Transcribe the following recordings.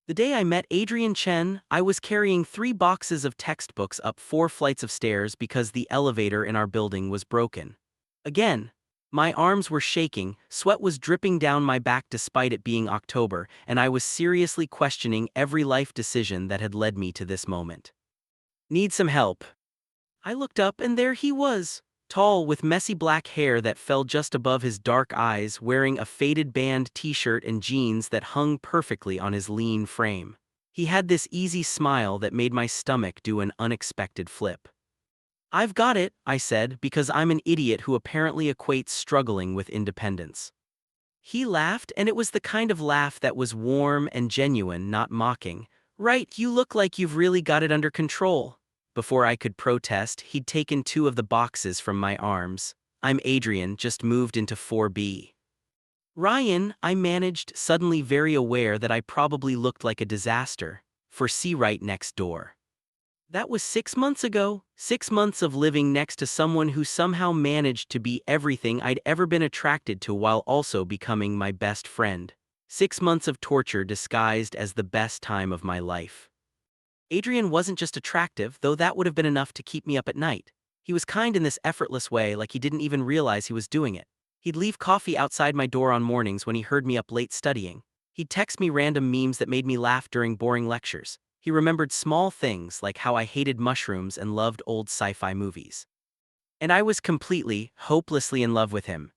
The day I met Adrian Chen, I was carrying 3 boxes of textbooks up 4 flights of stairs because the elevator in our building was broken. Again, my arms were shaking, sweat was dripping down my back despite it being October, and I was seriously questioning every life decision that had led me to this moment. Need some help? I looked up and there he was, tall with messy black hair that fell just above his dark eyes, wearing a faded band t-shirt and jeans that hung perfectly on his lean frame. He had this easy smile that made my stomach do an unexpected flip. "I've got it," I said, because I'm an idiot who apparently equates struggling with independence. He laughed, and it was the kind of laugh that was warm and genuine, not mocking. "Right, you look like you've really got it under control." Before I could protest, he'd taken 2 of the boxes from my arms. "I'm Adrian, just moved into 4B. "Ryan," I managed, suddenly very aware that I probably looked like a disaster. "For C right next door." That was 6 months ago, 6 months of living next to someone who somehow managed to be everything I'd ever been attracted to while also becoming my best friend. 6 months of torture disguised as the best time of my life. Adrian wasn't just attractive, though that would have been enough to keep me up at night. He was kind in this effortless way, like he didn't even realize he was doing it. He'd leave coffee outside my door on mornings when he heard me up late studying. He'd text me random memes that made me laugh during boring lectures. He remembered small things like how I hated mushrooms and loved old sci-fi movies. And I was completely, hopelessly in love with him.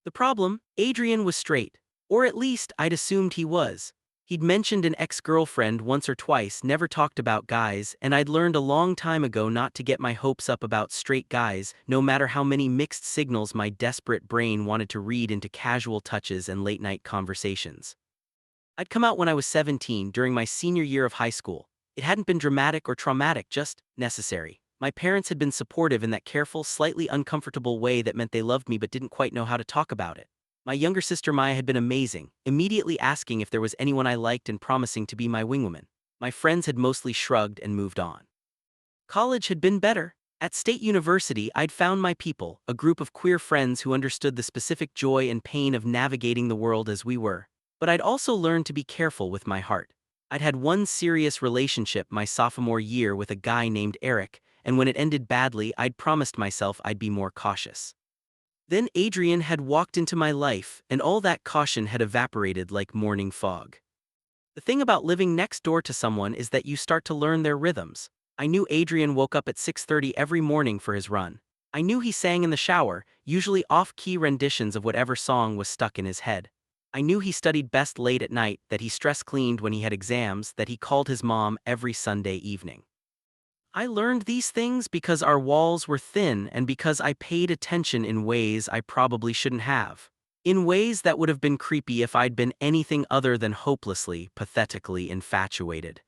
The problem? Adrian was straight. Or at least, I'd assumed he was. He'd mentioned an ex-girlfriend once or twice, never talked about guys, and I'd learned a long time ago not to get my hopes up about straight guys, no matter how many mixed signals my desperate brain wanted to read into casual touches and late-night conversations. I'd come out when I was 17, during my senior year of high school. It hadn't been dramatic or traumatic, just necessary. My parents had been supportive in that careful, slightly uncomfortable way that meant they loved me but didn't quite know how to talk about it. My younger sister Maya had been amazing, immediately asking if there was anyone I liked and promising to be my wingwoman. My friends had mostly shrugged and moved on. College had been better. At State University, I'd found my people, a group of queer friends who understood the specific joy and pain of navigating the world as we were. But I'd also learned to be careful with my heart. I'd had one serious relationship my sophomore year with a guy named Eric, and when it ended badly, I'd promised myself I'd be more cautious. Then Adrian had walked into my life, and all that caution had evaporated like morning fog. The thing about living next door to someone is that you start to learn their rhythms. I knew Adrian woke up at 6:30 every morning for his run. I knew he sang in the shower, usually off-key renditions of whatever song was stuck in his head. I knew he studied best late at night, that he stress-cleaned when he had exams, that he called his mom every Sunday evening. I learned these things because our walls were thin and because I paid attention in ways I probably shouldn't have. In ways that would have been creepy if I'd been anything other than hopelessly, pathetically infatuated.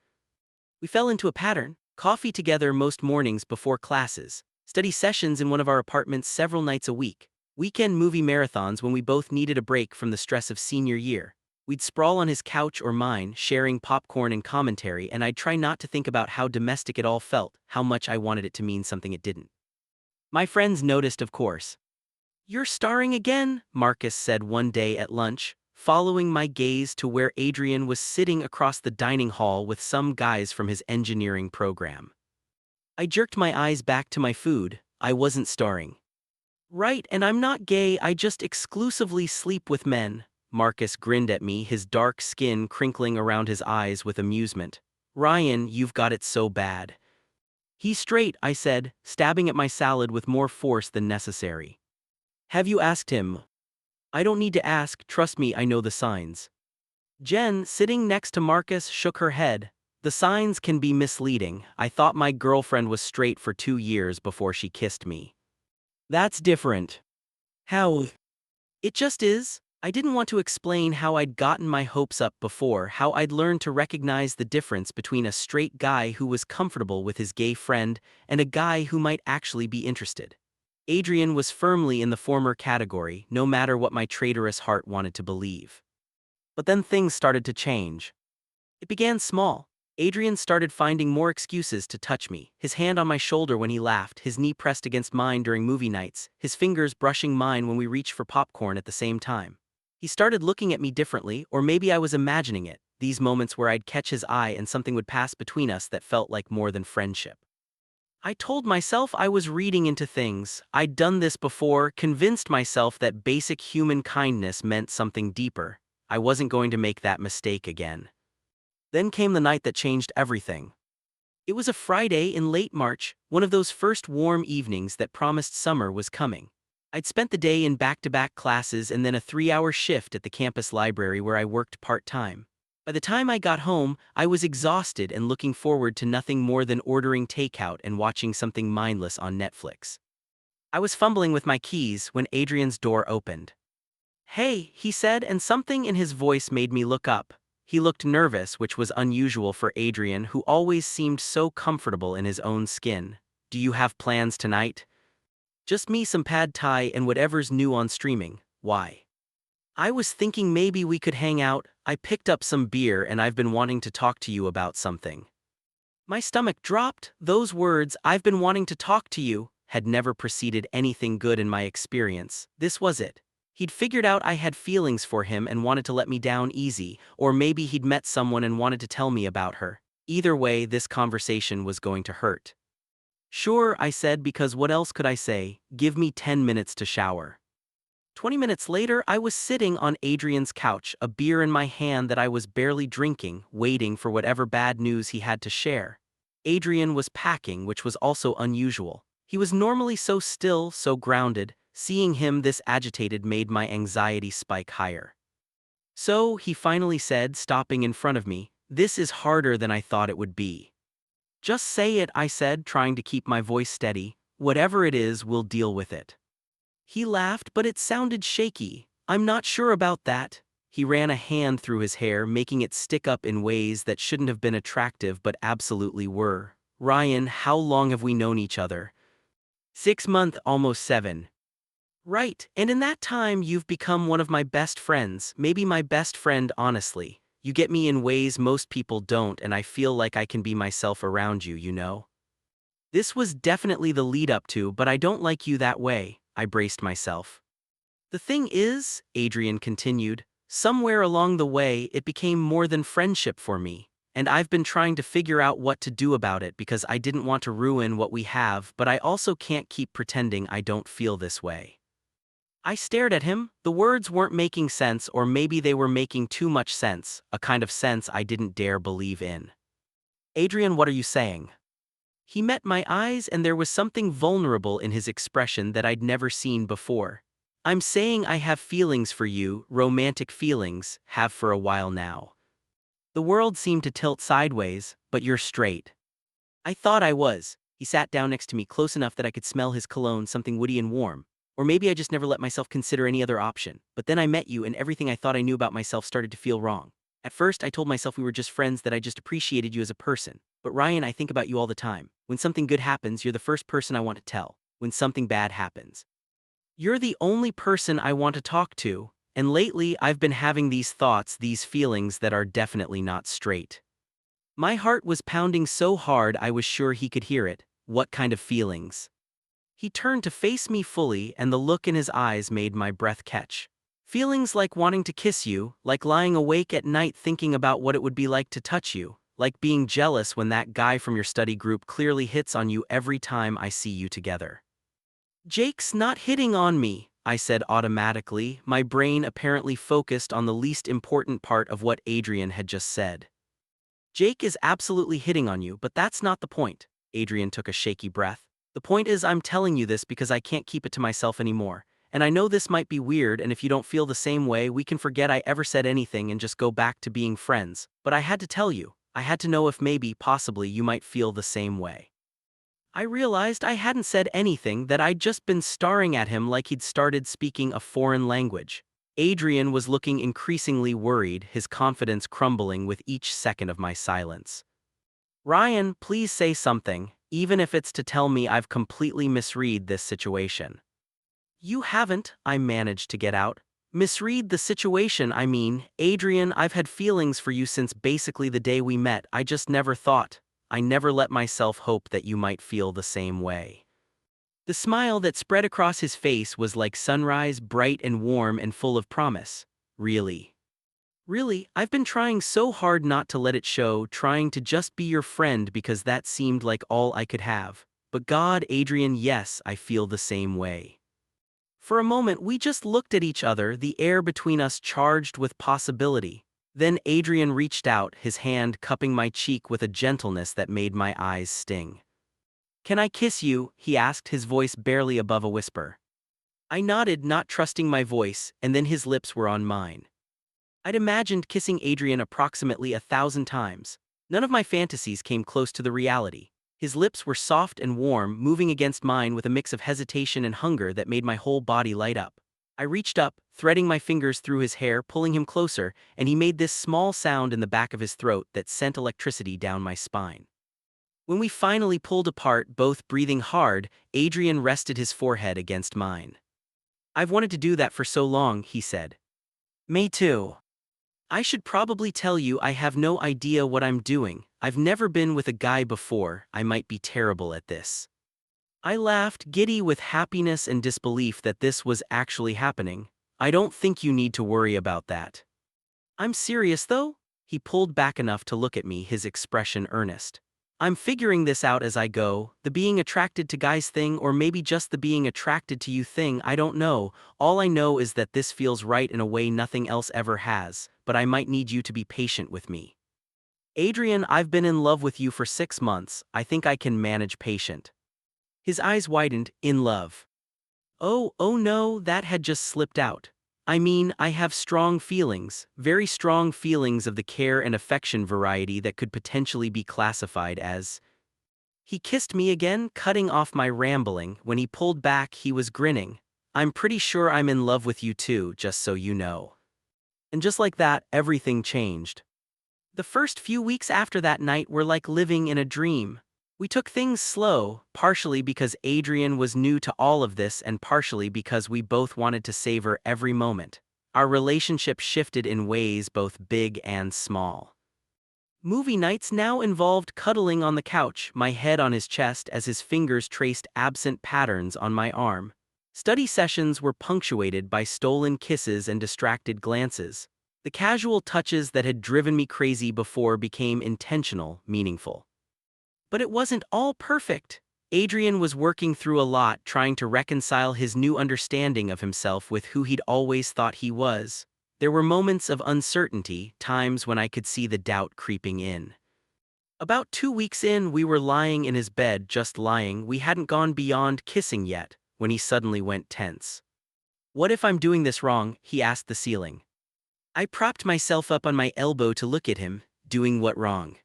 We fell into a pattern: coffee together most mornings before classes, study sessions in one of our apartments several nights a week, weekend movie marathons when we both needed a break from the stress of senior year. We'd sprawl on his couch or mine, sharing popcorn and commentary, and I'd try not to think about how domestic it all felt, how much I wanted it to mean something it didn't. My friends noticed, of course. "You're starring again," Marcus said one day at lunch, following my gaze to where Adrian was sitting across the dining hall with some guys from his engineering program. I jerked my eyes back to my food. I wasn't starring. "Right, and I'm not gay, I just exclusively sleep with men." Marcus grinned at me, his dark skin crinkling around his eyes with amusement. "Ryan, you've got it so bad." "He's straight," I said, stabbing at my salad with more force than necessary. "Have you asked him?" "I don't need to ask, trust me, I know the signs." Jen, sitting next to Marcus, shook her head. "The signs can be misleading. I thought my girlfriend was straight for 2 years before she kissed me." "That's different." "How?" "It just is." I didn't want to explain how I'd gotten my hopes up before, how I'd learned to recognize the difference between a straight guy who was comfortable with his gay friend and a guy who might actually be interested. Adrian was firmly in the former category, no matter what my traitorous heart wanted to believe. But then things started to change. It began small. Adrian started finding more excuses to touch me, his hand on my shoulder when he laughed, his knee pressed against mine during movie nights, his fingers brushing mine when we reached for popcorn at the same time. He started looking at me differently, or maybe I was imagining it, these moments where I'd catch his eye and something would pass between us that felt like more than friendship. I told myself I was reading into things. I'd done this before, convinced myself that basic human kindness meant something deeper. I wasn't going to make that mistake again. Then came the night that changed everything. It was a Friday in late March, one of those first warm evenings that promised summer was coming. I'd spent the day in back-to-back classes and then a 3-hour shift at the campus library where I worked part-time. By the time I got home, I was exhausted and looking forward to nothing more than ordering takeout and watching something mindless on Netflix. I was fumbling with my keys when Adrian's door opened. "Hey," he said, and something in his voice made me look up. He looked nervous, which was unusual for Adrian, who always seemed so comfortable in his own skin. "Do you have plans tonight?" "Just me, some pad thai and whatever's new on streaming." "Why?" "I was thinking maybe we could hang out. I picked up some beer and I've been wanting to talk to you about something." My stomach dropped. Those words, "I've been wanting to talk to you," had never preceded anything good in my experience. This was it. He'd figured out I had feelings for him and wanted to let me down easy, or maybe he'd met someone and wanted to tell me about her. Either way, this conversation was going to hurt. "Sure," I said, because what else could I say? "Give me 10 minutes to shower." 20 minutes later, I was sitting on Adrian's couch, a beer in my hand that I was barely drinking, waiting for whatever bad news he had to share. Adrian was packing, which was also unusual. He was normally so still, so grounded. Seeing him this agitated made my anxiety spike higher. "So," he finally said, stopping in front of me, "this is harder than I thought it would be." "Just say it," I said, trying to keep my voice steady. "Whatever it is, we'll deal with it." He laughed, but it sounded shaky. "I'm not sure about that." He ran a hand through his hair, making it stick up in ways that shouldn't have been attractive but absolutely were. "Ryan, how long have we known each other?" 6 months, almost 7. "Right, and in that time you've become one of my best friends, maybe my best friend, honestly. You get me in ways most people don't, and I feel like I can be myself around you, you know?" This was definitely the lead up to "but I don't like you that way." I braced myself. "The thing is," Adrian continued, "somewhere along the way it became more than friendship for me, and I've been trying to figure out what to do about it because I didn't want to ruin what we have, but I also can't keep pretending I don't feel this way." I stared at him. The words weren't making sense, or maybe they were making too much sense, a kind of sense I didn't dare believe in. "Adrian, what are you saying?" He met my eyes and there was something vulnerable in his expression that I'd never seen before. "I'm saying I have feelings for you, romantic feelings, have for a while now." The world seemed to tilt sideways. "But you're straight." I thought I was. He sat down next to me, close enough that I could smell his cologne, something woody and warm. Or maybe I just never let myself consider any other option. But then I met you and everything I thought I knew about myself started to feel wrong. At first, I told myself we were just friends, that I just appreciated you as a person. But Ryan, I think about you all the time. When something good happens, you're the first person I want to tell. When something bad happens, you're the only person I want to talk to. And lately, I've been having these thoughts, these feelings that are definitely not straight. My heart was pounding so hard I was sure he could hear it. "What kind of feelings?" He turned to face me fully, and the look in his eyes made my breath catch. "Feelings like wanting to kiss you, like lying awake at night thinking about what it would be like to touch you, like being jealous when that guy from your study group clearly hits on you every time I see you together." "Jake's not hitting on me," I said automatically, my brain apparently focused on the least important part of what Adrian had just said. "Jake is absolutely hitting on you, but that's not the point." Adrian took a shaky breath. "The point is I'm telling you this because I can't keep it to myself anymore. And I know this might be weird, and if you don't feel the same way, we can forget I ever said anything and just go back to being friends. But I had to tell you. I had to know if maybe, possibly, you might feel the same way." I realized I hadn't said anything, that I'd just been staring at him like he'd started speaking a foreign language. Adrian was looking increasingly worried, his confidence crumbling with each second of my silence. "Ryan, please say something, even if it's to tell me I've completely misread this situation." "You haven't," I managed to get out. "Misread the situation, I mean. Adrian, I've had feelings for you since basically the day we met. I just never thought. I never let myself hope that you might feel the same way." The smile that spread across his face was like sunrise, bright and warm and full of promise. "Really?" Really, I've been trying so hard not to let it show, trying to just be your friend because that seemed like all I could have. But God, Adrian, yes, I feel the same way. For a moment, we just looked at each other, the air between us charged with possibility. Then Adrian reached out, his hand cupping my cheek with a gentleness that made my eyes sting. "Can I kiss you?" he asked, his voice barely above a whisper. I nodded, not trusting my voice, and then his lips were on mine. I'd imagined kissing Adrian approximately 1,000 times. None of my fantasies came close to the reality. His lips were soft and warm, moving against mine with a mix of hesitation and hunger that made my whole body light up. I reached up, threading my fingers through his hair, pulling him closer, and he made this small sound in the back of his throat that sent electricity down my spine. When we finally pulled apart, both breathing hard, Adrian rested his forehead against mine. "I've wanted to do that for so long," he said. "Me too. I should probably tell you I have no idea what I'm doing. I've never been with a guy before, I might be terrible at this." I laughed, giddy with happiness and disbelief that this was actually happening. "I don't think you need to worry about that." "I'm serious though?" He pulled back enough to look at me, his expression earnest. "I'm figuring this out as I go, the being attracted to guys thing, or maybe just the being attracted to you thing, I don't know. All I know is that this feels right in a way nothing else ever has, but I might need you to be patient with me." "Adrian, I've been in love with you for 6 months, I think I can manage patient." His eyes widened. "In love?" Oh no, that had just slipped out. "I mean, I have strong feelings, very strong feelings of the care and affection variety that could potentially be classified as—" He kissed me again, cutting off my rambling. When he pulled back, he was grinning. "I'm pretty sure I'm in love with you too, just so you know." And just like that, everything changed. The first few weeks after that night were like living in a dream. We took things slow, partially because Adrian was new to all of this and partially because we both wanted to savor every moment. Our relationship shifted in ways both big and small. Movie nights now involved cuddling on the couch, my head on his chest as his fingers traced absent patterns on my arm. Study sessions were punctuated by stolen kisses and distracted glances. The casual touches that had driven me crazy before became intentional, meaningful. But it wasn't all perfect. Adrian was working through a lot, trying to reconcile his new understanding of himself with who he'd always thought he was. There were moments of uncertainty, times when I could see the doubt creeping in. About 2 weeks in, we were lying in his bed, just lying. We hadn't gone beyond kissing yet, when he suddenly went tense. "What if I'm doing this wrong?" he asked the ceiling. I propped myself up on my elbow to look at him. "Doing what wrong?"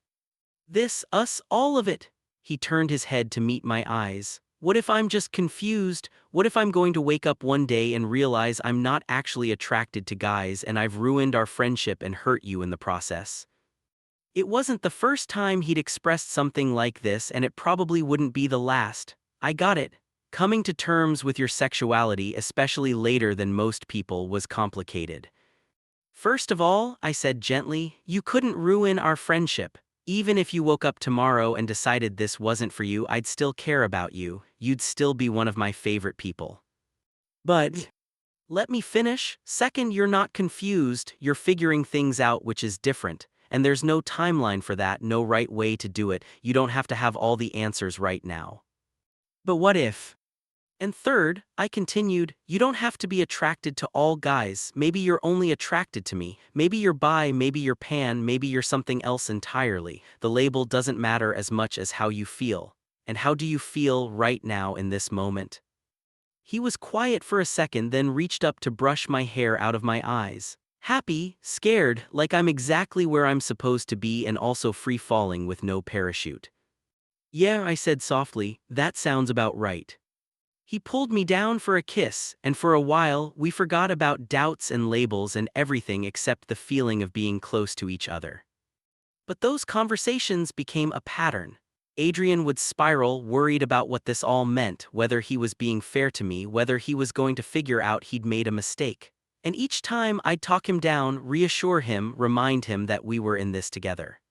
"This, us, all of it." He turned his head to meet my eyes. "What if I'm just confused? What if I'm going to wake up one day and realize I'm not actually attracted to guys and I've ruined our friendship and hurt you in the process?" It wasn't the first time he'd expressed something like this, and it probably wouldn't be the last. I got it. Coming to terms with your sexuality, especially later than most people, was complicated. "First of all," I said gently, "you couldn't ruin our friendship. Even if you woke up tomorrow and decided this wasn't for you, I'd still care about you. You'd still be one of my favorite people." "But—" "Let me finish. Second, you're not confused, you're figuring things out, which is different. And there's no timeline for that, no right way to do it. You don't have to have all the answers right now." "But what if—" "And third," I continued, "you don't have to be attracted to all guys. Maybe you're only attracted to me. Maybe you're bi, maybe you're pan, maybe you're something else entirely. The label doesn't matter as much as how you feel. And how do you feel right now in this moment?" He was quiet for a second, then reached up to brush my hair out of my eyes. "Happy, scared, like I'm exactly where I'm supposed to be, and also free-falling with no parachute." "Yeah," I said softly, "that sounds about right." He pulled me down for a kiss, and for a while, we forgot about doubts and labels and everything except the feeling of being close to each other. But those conversations became a pattern. Adrian would spiral, worried about what this all meant, whether he was being fair to me, whether he was going to figure out he'd made a mistake. And each time I'd talk him down, reassure him, remind him that we were in this together.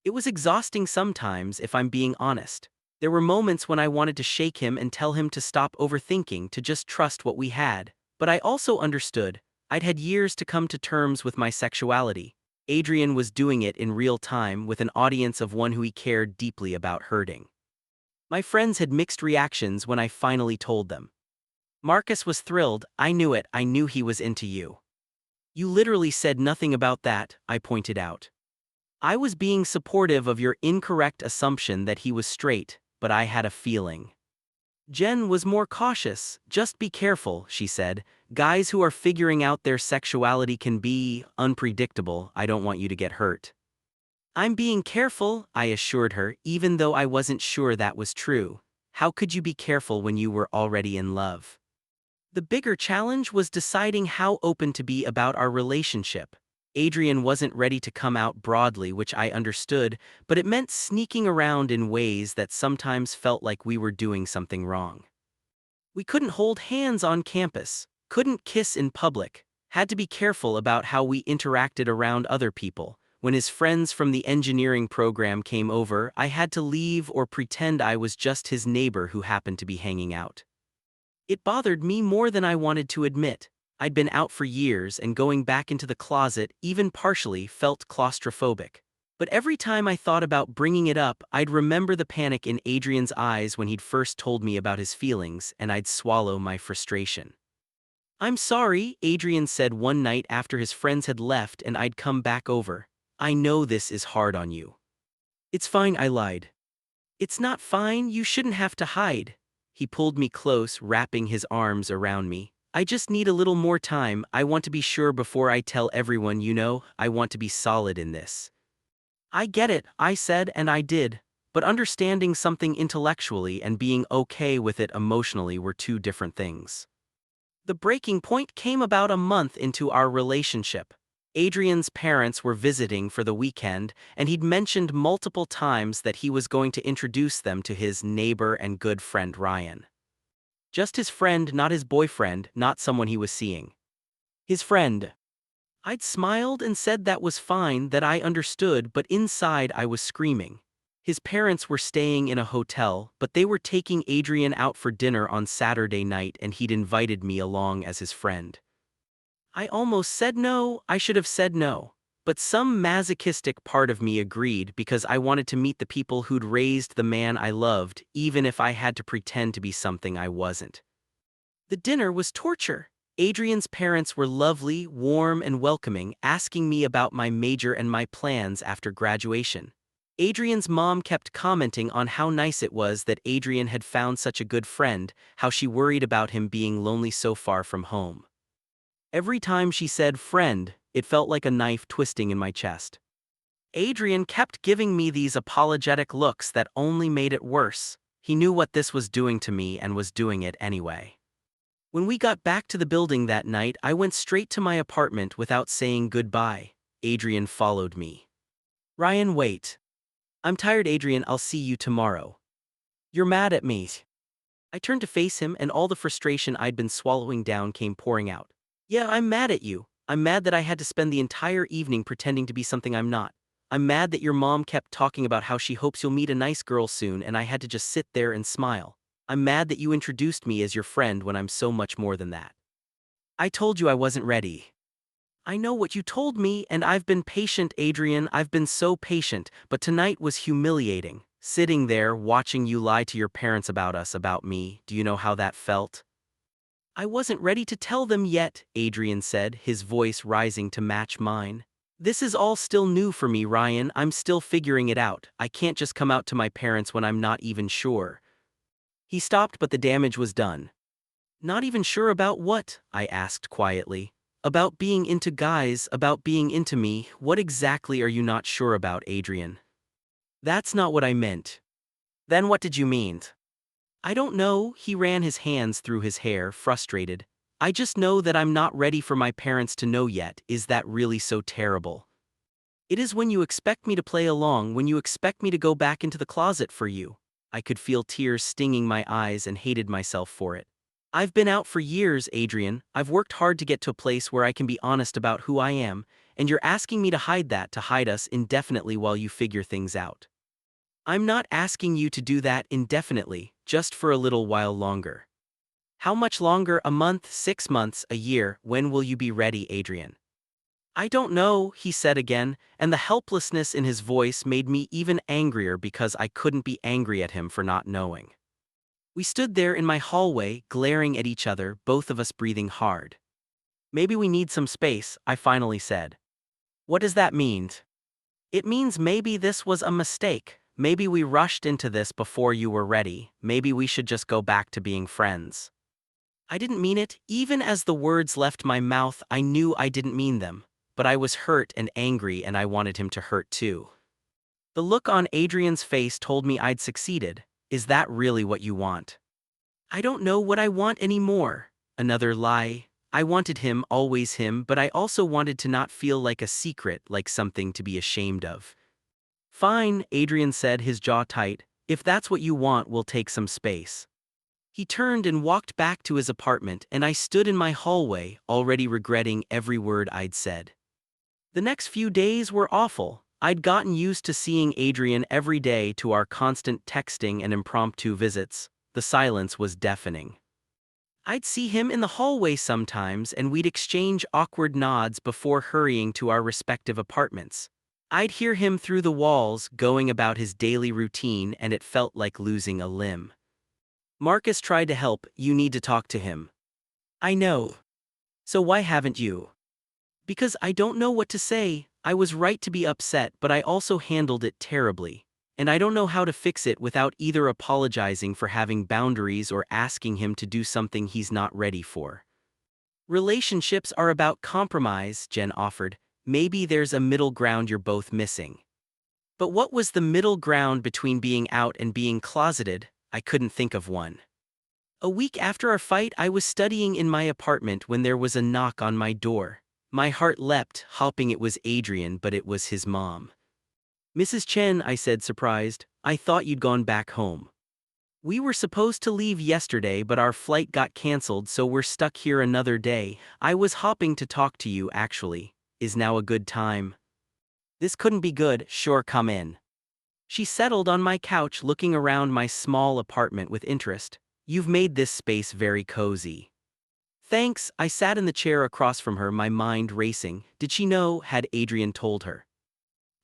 It was exhausting sometimes, if I'm being honest. There were moments when I wanted to shake him and tell him to stop overthinking, to just trust what we had. But I also understood. I'd had years to come to terms with my sexuality. Adrian was doing it in real time with an audience of one who he cared deeply about hurting. My friends had mixed reactions when I finally told them. Marcus was thrilled. I knew it, I knew he was into you. You literally said nothing about that, I pointed out. I was being supportive of your incorrect assumption that he was straight, but I had a feeling. Jen was more cautious. Just be careful, she said. Guys who are figuring out their sexuality can be unpredictable. I don't want you to get hurt. I'm being careful, I assured her, even though I wasn't sure that was true. How could you be careful when you were already in love? The bigger challenge was deciding how open to be about our relationship. Adrian wasn't ready to come out broadly, which I understood, but it meant sneaking around in ways that sometimes felt like we were doing something wrong. We couldn't hold hands on campus, couldn't kiss in public, had to be careful about how we interacted around other people. When his friends from the engineering program came over, I had to leave or pretend I was just his neighbor who happened to be hanging out. It bothered me more than I wanted to admit. I'd been out for years, and going back into the closet, even partially, felt claustrophobic. But every time I thought about bringing it up, I'd remember the panic in Adrian's eyes when he'd first told me about his feelings, and I'd swallow my frustration. I'm sorry, Adrian said one night after his friends had left and I'd come back over. I know this is hard on you. It's fine, I lied. It's not fine, you shouldn't have to hide. He pulled me close, wrapping his arms around me. I just need a little more time. I want to be sure before I tell everyone, I want to be solid in this. I get it, I said, and I did. But understanding something intellectually and being okay with it emotionally were two different things. The breaking point came about a month into our relationship. Adrian's parents were visiting for the weekend, and he'd mentioned multiple times that he was going to introduce them to his neighbor and good friend Ryan. Just his friend, not his boyfriend, not someone he was seeing. His friend. I'd smiled and said that was fine, that I understood, but inside I was screaming. His parents were staying in a hotel, but they were taking Adrian out for dinner on Saturday night and he'd invited me along as his friend. I almost said no, I should have said no. But some masochistic part of me agreed because I wanted to meet the people who'd raised the man I loved, even if I had to pretend to be something I wasn't. The dinner was torture. Adrian's parents were lovely, warm, and welcoming, asking me about my major and my plans after graduation. Adrian's mom kept commenting on how nice it was that Adrian had found such a good friend, how she worried about him being lonely so far from home. Every time she said friend, it felt like a knife twisting in my chest. Adrian kept giving me these apologetic looks that only made it worse. He knew what this was doing to me and was doing it anyway. When we got back to the building that night, I went straight to my apartment without saying goodbye. Adrian followed me. Ryan, wait. I'm tired, Adrian, I'll see you tomorrow. You're mad at me. I turned to face him and all the frustration I'd been swallowing down came pouring out. Yeah, I'm mad at you. I'm mad that I had to spend the entire evening pretending to be something I'm not. I'm mad that your mom kept talking about how she hopes you'll meet a nice girl soon and I had to just sit there and smile. I'm mad that you introduced me as your friend when I'm so much more than that. I told you I wasn't ready. I know what you told me, and I've been patient, Adrian, I've been so patient, but tonight was humiliating. Sitting there, watching you lie to your parents about us, about me, do you know how that felt? I wasn't ready to tell them yet, Adrian said, his voice rising to match mine. This is all still new for me, Ryan, I'm still figuring it out. I can't just come out to my parents when I'm not even sure. He stopped, but the damage was done. Not even sure about what? I asked quietly. About being into guys, about being into me. What exactly are you not sure about, Adrian? That's not what I meant. Then what did you mean? I don't know, he ran his hands through his hair, frustrated. I just know that I'm not ready for my parents to know yet. Is that really so terrible? It is when you expect me to play along, when you expect me to go back into the closet for you. I could feel tears stinging my eyes and hated myself for it. I've been out for years, Adrian. I've worked hard to get to a place where I can be honest about who I am, and you're asking me to hide that, to hide us indefinitely while you figure things out. I'm not asking you to do that indefinitely, just for a little while longer. How much longer? A month, 6 months, a year? When will you be ready, Adrian? I don't know, he said again, and the helplessness in his voice made me even angrier because I couldn't be angry at him for not knowing. We stood there in my hallway, glaring at each other, both of us breathing hard. Maybe we need some space, I finally said. What does that mean? It means maybe this was a mistake. Maybe we rushed into this before you were ready. Maybe we should just go back to being friends. I didn't mean it. Even as the words left my mouth, I knew I didn't mean them. But I was hurt and angry, and I wanted him to hurt too. The look on Adrian's face told me I'd succeeded. Is that really what you want? I don't know what I want anymore. Another lie. I wanted him, always him, but I also wanted to not feel like a secret, like something to be ashamed of. Fine, Adrian said, his jaw tight. If that's what you want, we'll take some space. He turned and walked back to his apartment, and I stood in my hallway, already regretting every word I'd said. The next few days were awful. I'd gotten used to seeing Adrian every day, to our constant texting and impromptu visits. The silence was deafening. I'd see him in the hallway sometimes, and we'd exchange awkward nods before hurrying to our respective apartments. I'd hear him through the walls, going about his daily routine, and it felt like losing a limb. Marcus tried to help. You need to talk to him. I know. So why haven't you? Because I don't know what to say. I was right to be upset, but I also handled it terribly. And I don't know how to fix it without either apologizing for having boundaries or asking him to do something he's not ready for. Relationships are about compromise, Jen offered. Maybe there's a middle ground you're both missing. But what was the middle ground between being out and being closeted? I couldn't think of one. A week after our fight, I was studying in my apartment when there was a knock on my door. My heart leapt, hoping it was Adrian, but it was his mom. Mrs. Chen, I said, surprised, I thought you'd gone back home. We were supposed to leave yesterday, but our flight got canceled, so we're stuck here another day. I was hoping to talk to you, actually. Is now a good time? This couldn't be good. Sure, come in. She settled on my couch, looking around my small apartment with interest. You've made this space very cozy. Thanks. I sat in the chair across from her, my mind racing. Did she know? Had Adrian told her?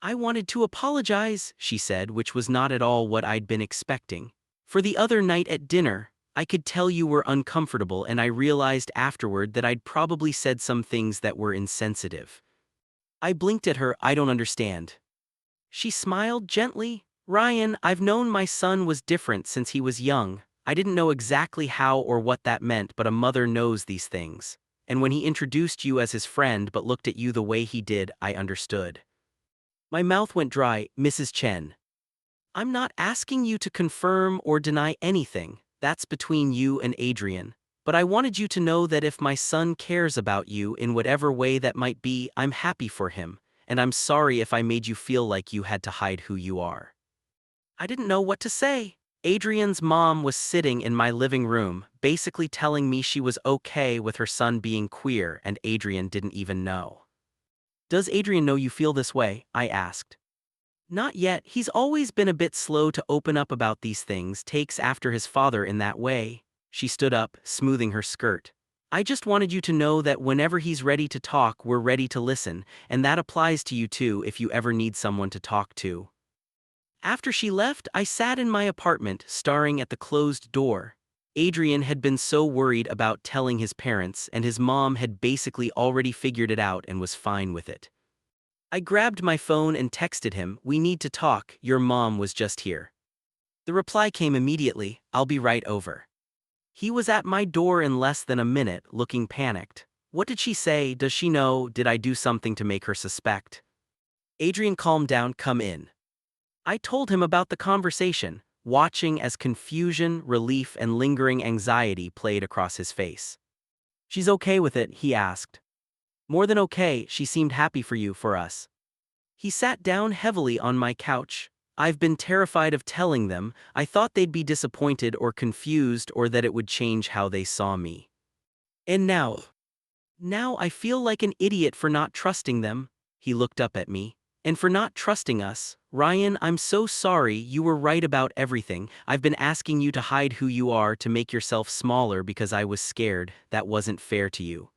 I wanted to apologize, she said, which was not at all what I'd been expecting. For the other night at dinner, I could tell you were uncomfortable, and I realized afterward that I'd probably said some things that were insensitive. I blinked at her. I don't understand. She smiled gently. Ryan, I've known my son was different since he was young. I didn't know exactly how or what that meant, but a mother knows these things. And when he introduced you as his friend but looked at you the way he did, I understood. My mouth went dry. Mrs. Chen, I'm not asking you to confirm or deny anything. That's between you and Adrian. But I wanted you to know that if my son cares about you in whatever way that might be, I'm happy for him, and I'm sorry if I made you feel like you had to hide who you are. I didn't know what to say. Adrian's mom was sitting in my living room, basically telling me she was okay with her son being queer, and Adrian didn't even know. Does Adrian know you feel this way? I asked. Not yet. He's always been a bit slow to open up about these things, takes after his father in that way. She stood up, smoothing her skirt. I just wanted you to know that whenever he's ready to talk, we're ready to listen, and that applies to you too if you ever need someone to talk to. After she left, I sat in my apartment, staring at the closed door. Adrian had been so worried about telling his parents, and his mom had basically already figured it out and was fine with it. I grabbed my phone and texted him, "We need to talk, your mom was just here." The reply came immediately, "I'll be right over." He was at my door in less than a minute, looking panicked. What did she say? Does she know? Did I do something to make her suspect? Adrian, calm down, come in. I told him about the conversation, watching as confusion, relief, and lingering anxiety played across his face. She's okay with it, he asked. More than okay, she seemed happy for you, for us. He sat down heavily on my couch. I've been terrified of telling them. I thought they'd be disappointed or confused, or that it would change how they saw me. And now I feel like an idiot for not trusting them. He looked up at me. And for not trusting us. Ryan, I'm so sorry, you were right about everything. I've been asking you to hide who you are to make yourself smaller because I was scared. That wasn't fair to you.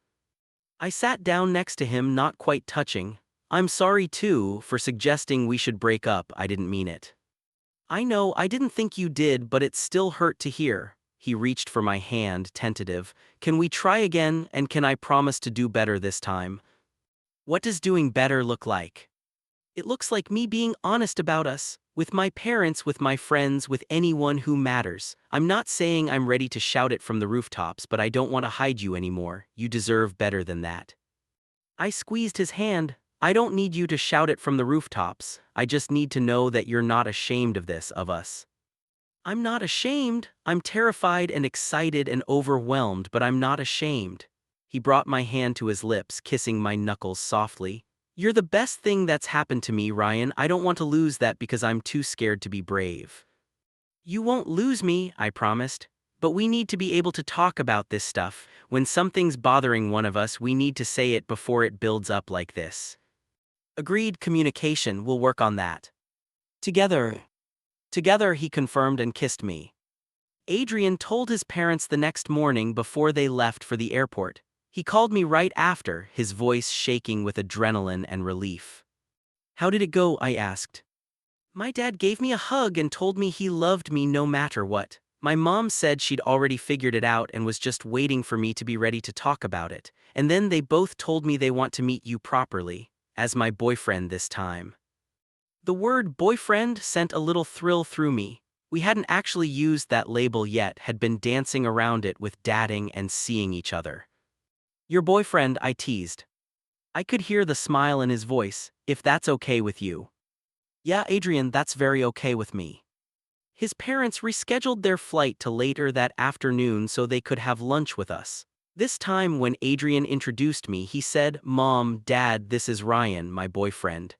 I sat down next to him, not quite touching. I'm sorry too, for suggesting we should break up. I didn't mean it. I know, I didn't think you did, but it still hurt to hear. He reached for my hand, tentative. Can we try again, and can I promise to do better this time? What does doing better look like? It looks like me being honest about us, with my parents, with my friends, with anyone who matters. I'm not saying I'm ready to shout it from the rooftops, but I don't want to hide you anymore. You deserve better than that. I squeezed his hand. I don't need you to shout it from the rooftops. I just need to know that you're not ashamed of this, of us. I'm not ashamed. I'm terrified and excited and overwhelmed, but I'm not ashamed. He brought my hand to his lips, kissing my knuckles softly. You're the best thing that's happened to me, Ryan. I don't want to lose that because I'm too scared to be brave. You won't lose me, I promised. But we need to be able to talk about this stuff. When something's bothering one of us, we need to say it before it builds up like this. Agreed, communication, we'll work on that. Together. Together, he confirmed and kissed me. Adrian told his parents the next morning before they left for the airport. He called me right after, his voice shaking with adrenaline and relief. How did it go? I asked. My dad gave me a hug and told me he loved me no matter what. My mom said she'd already figured it out and was just waiting for me to be ready to talk about it. And then they both told me they want to meet you properly, as my boyfriend this time. The word boyfriend sent a little thrill through me. We hadn't actually used that label yet, had been dancing around it with dating and seeing each other. Your boyfriend, I teased. I could hear the smile in his voice, if that's okay with you. Yeah, Adrian, that's very okay with me. His parents rescheduled their flight to later that afternoon so they could have lunch with us. This time when Adrian introduced me, he said, Mom, Dad, this is Ryan, my boyfriend.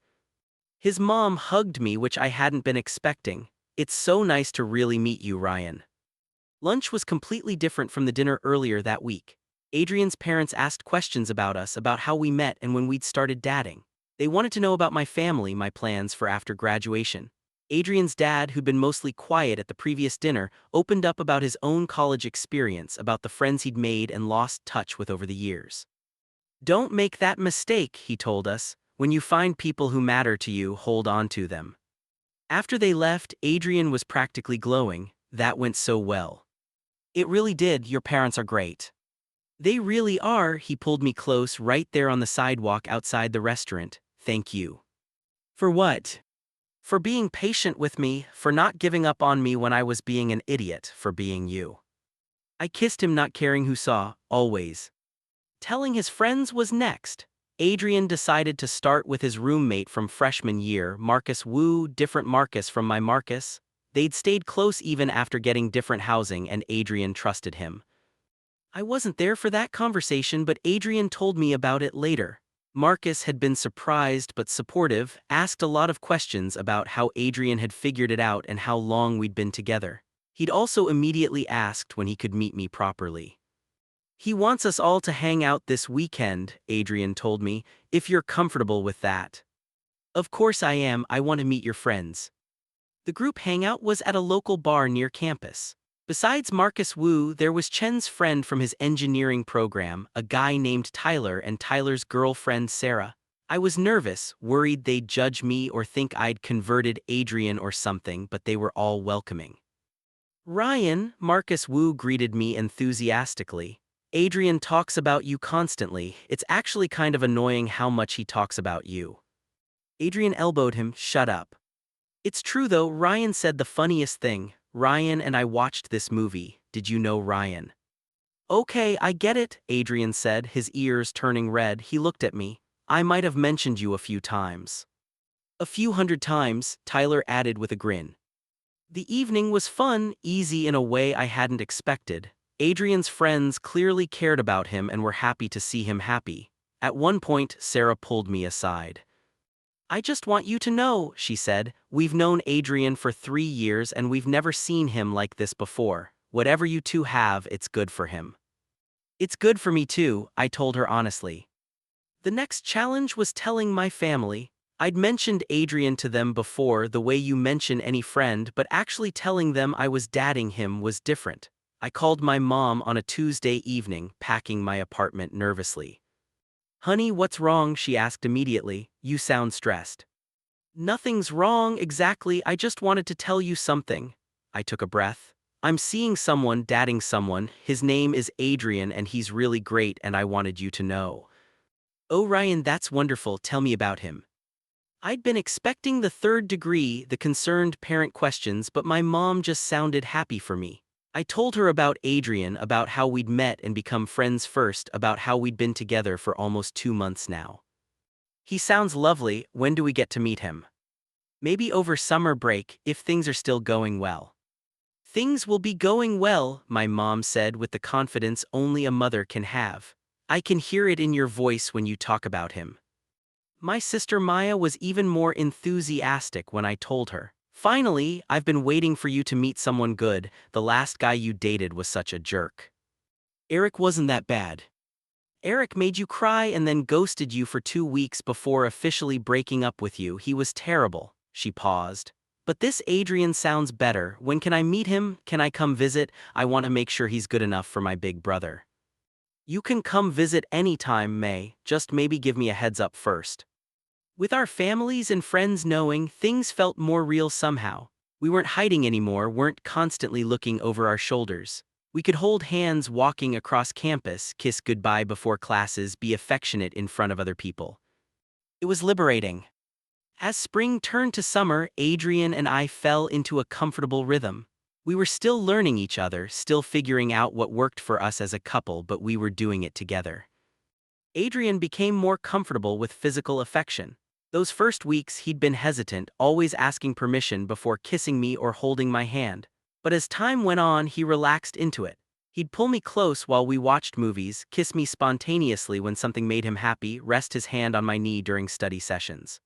His mom hugged me, which I hadn't been expecting. It's so nice to really meet you, Ryan. Lunch was completely different from the dinner earlier that week. Adrian's parents asked questions about us, about how we met and when we'd started dating. They wanted to know about my family, my plans for after graduation. Adrian's dad, who'd been mostly quiet at the previous dinner, opened up about his own college experience, about the friends he'd made and lost touch with over the years. Don't make that mistake, he told us. When you find people who matter to you, hold on to them. After they left, Adrian was practically glowing. That went so well. It really did. Your parents are great. They really are. He pulled me close right there on the sidewalk outside the restaurant. Thank you. For what? For being patient with me, for not giving up on me when I was being an idiot, for being you. I kissed him, not caring who saw, always. Telling his friends was next. Adrian decided to start with his roommate from freshman year, Marcus Wu, different Marcus from my Marcus. They'd stayed close even after getting different housing, and Adrian trusted him. I wasn't there for that conversation, but Adrian told me about it later. Marcus had been surprised but supportive, asked a lot of questions about how Adrian had figured it out and how long we'd been together. He'd also immediately asked when he could meet me properly. He wants us all to hang out this weekend, Adrian told me, if you're comfortable with that. Of course I am. I want to meet your friends. The group hangout was at a local bar near campus. Besides Marcus Wu, there was Chen's friend from his engineering program, a guy named Tyler, and Tyler's girlfriend Sarah. I was nervous, worried they'd judge me or think I'd converted Adrian or something, but they were all welcoming. Ryan, Marcus Wu greeted me enthusiastically. Adrian talks about you constantly. It's actually kind of annoying how much he talks about you. Adrian elbowed him. Shut up. It's true though, Ryan said the funniest thing. Ryan and I watched this movie. Did you know Ryan? Okay, I get it, Adrian said, his ears turning red. He looked at me. I might have mentioned you a few times. A few hundred times, Tyler added with a grin. The evening was fun, easy in a way I hadn't expected. Adrian's friends clearly cared about him and were happy to see him happy. At one point, Sarah pulled me aside. I just want you to know, she said, we've known Adrian for 3 years and we've never seen him like this before. Whatever you two have, it's good for him. It's good for me too, I told her honestly. The next challenge was telling my family. I'd mentioned Adrian to them before the way you mention any friend, but actually telling them I was dating him was different. I called my mom on a Tuesday evening, packing my apartment nervously. "Honey, what's wrong?" she asked immediately. "You sound stressed." "Nothing's wrong exactly, I just wanted to tell you something." I took a breath. "I'm seeing someone, dating someone. His name is Adrian and he's really great and I wanted you to know." "Oh Ryan, that's wonderful, tell me about him." I'd been expecting the third degree, the concerned parent questions, but my mom just sounded happy for me. I told her about Adrian, about how we'd met and become friends first, about how we'd been together for almost 2 months now. "He sounds lovely, when do we get to meet him?" "Maybe over summer break, if things are still going well." "Things will be going well," my mom said with the confidence only a mother can have. "I can hear it in your voice when you talk about him." My sister Maya was even more enthusiastic when I told her. "Finally, I've been waiting for you to meet someone good. The last guy you dated was such a jerk." "Eric wasn't that bad." "Eric made you cry and then ghosted you for 2 weeks before officially breaking up with you. He was terrible." She paused. "But this Adrian sounds better. When can I meet him? Can I come visit? I want to make sure he's good enough for my big brother." "You can come visit anytime, May, just maybe give me a heads up first." With our families and friends knowing, things felt more real somehow. We weren't hiding anymore, weren't constantly looking over our shoulders. We could hold hands walking across campus, kiss goodbye before classes, be affectionate in front of other people. It was liberating. As spring turned to summer, Adrian and I fell into a comfortable rhythm. We were still learning each other, still figuring out what worked for us as a couple, but we were doing it together. Adrian became more comfortable with physical affection. Those first weeks he'd been hesitant, always asking permission before kissing me or holding my hand. But as time went on, he relaxed into it. He'd pull me close while we watched movies, kiss me spontaneously when something made him happy, rest his hand on my knee during study sessions.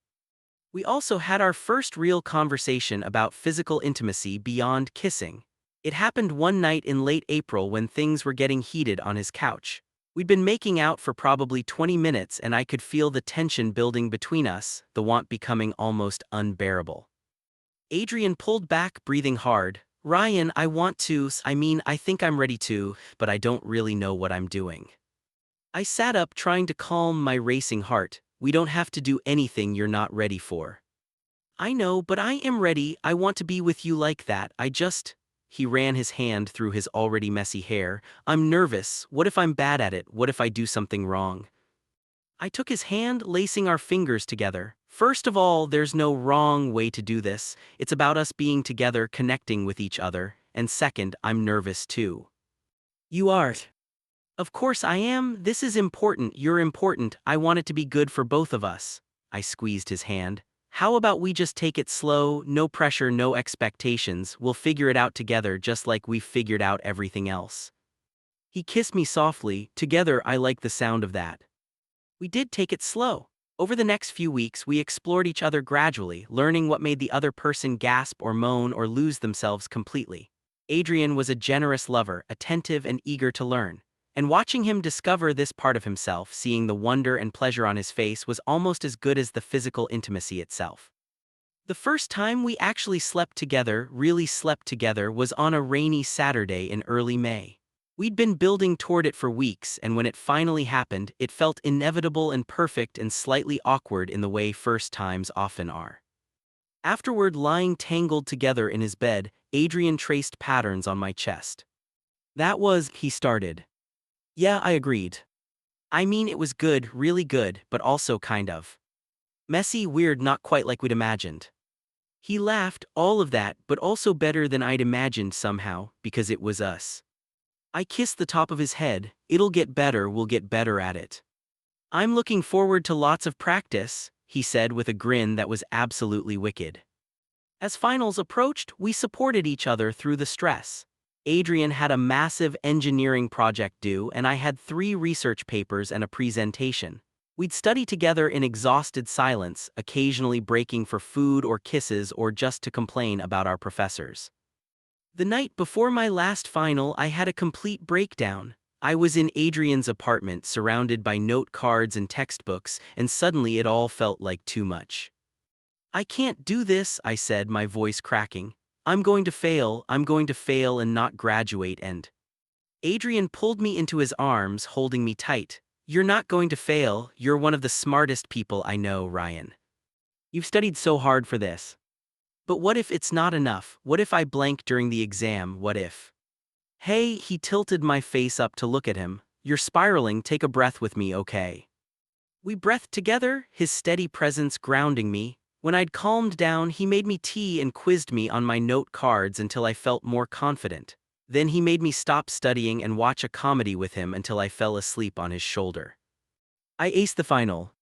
We also had our first real conversation about physical intimacy beyond kissing. It happened one night in late April when things were getting heated on his couch. We'd been making out for probably 20 minutes and I could feel the tension building between us, the want becoming almost unbearable. Adrian pulled back, breathing hard. "Ryan, I think I'm ready to, but I don't really know what I'm doing." I sat up, trying to calm my racing heart. "We don't have to do anything you're not ready for." "I know, but I am ready. I want to be with you like that. He ran his hand through his already messy hair. "I'm nervous. What if I'm bad at it? What if I do something wrong?" I took his hand, lacing our fingers together. "First of all, there's no wrong way to do this. It's about us being together, connecting with each other. And second, I'm nervous too." "You are." "Of course I am. This is important. You're important. I want it to be good for both of us." I squeezed his hand. "How about we just take it slow, no pressure, no expectations. We'll figure it out together just like we've figured out everything else." He kissed me softly. Together, I like the sound of that. We did take it slow. Over the next few weeks, we explored each other gradually, learning what made the other person gasp or moan or lose themselves completely. Adrian was a generous lover, attentive and eager to learn. And watching him discover this part of himself, seeing the wonder and pleasure on his face, was almost as good as the physical intimacy itself. The first time we actually slept together, really slept together, was on a rainy Saturday in early May. We'd been building toward it for weeks, and when it finally happened, it felt inevitable and perfect and slightly awkward in the way first times often are. Afterward, lying tangled together in his bed, Adrian traced patterns on my chest. He started. "Yeah, I agreed. I mean, it was good, really good, but also kind of messy, weird, not quite like we'd imagined." He laughed. "All of that, but also better than I'd imagined somehow, because it was us." I kissed the top of his head. "It'll get better, we'll get better at it." "I'm looking forward to lots of practice," he said with a grin that was absolutely wicked. As finals approached, we supported each other through the stress. Adrian had a massive engineering project due, and I had 3 research papers and a presentation. We'd study together in exhausted silence, occasionally breaking for food or kisses or just to complain about our professors. The night before my last final, I had a complete breakdown. I was in Adrian's apartment, surrounded by note cards and textbooks, and suddenly it all felt like too much. I can't do this, I said, my voice cracking. I'm going to fail and not graduate and. Adrian pulled me into his arms, holding me tight. You're not going to fail, you're one of the smartest people I know, Ryan. You've studied so hard for this. But what if it's not enough? What if I blank during the exam? What if? Hey, he tilted my face up to look at him. You're spiraling, take a breath with me, okay? We breathed together, his steady presence grounding me. When I'd calmed down, he made me tea and quizzed me on my note cards until I felt more confident. Then he made me stop studying and watch a comedy with him until I fell asleep on his shoulder. I aced the final.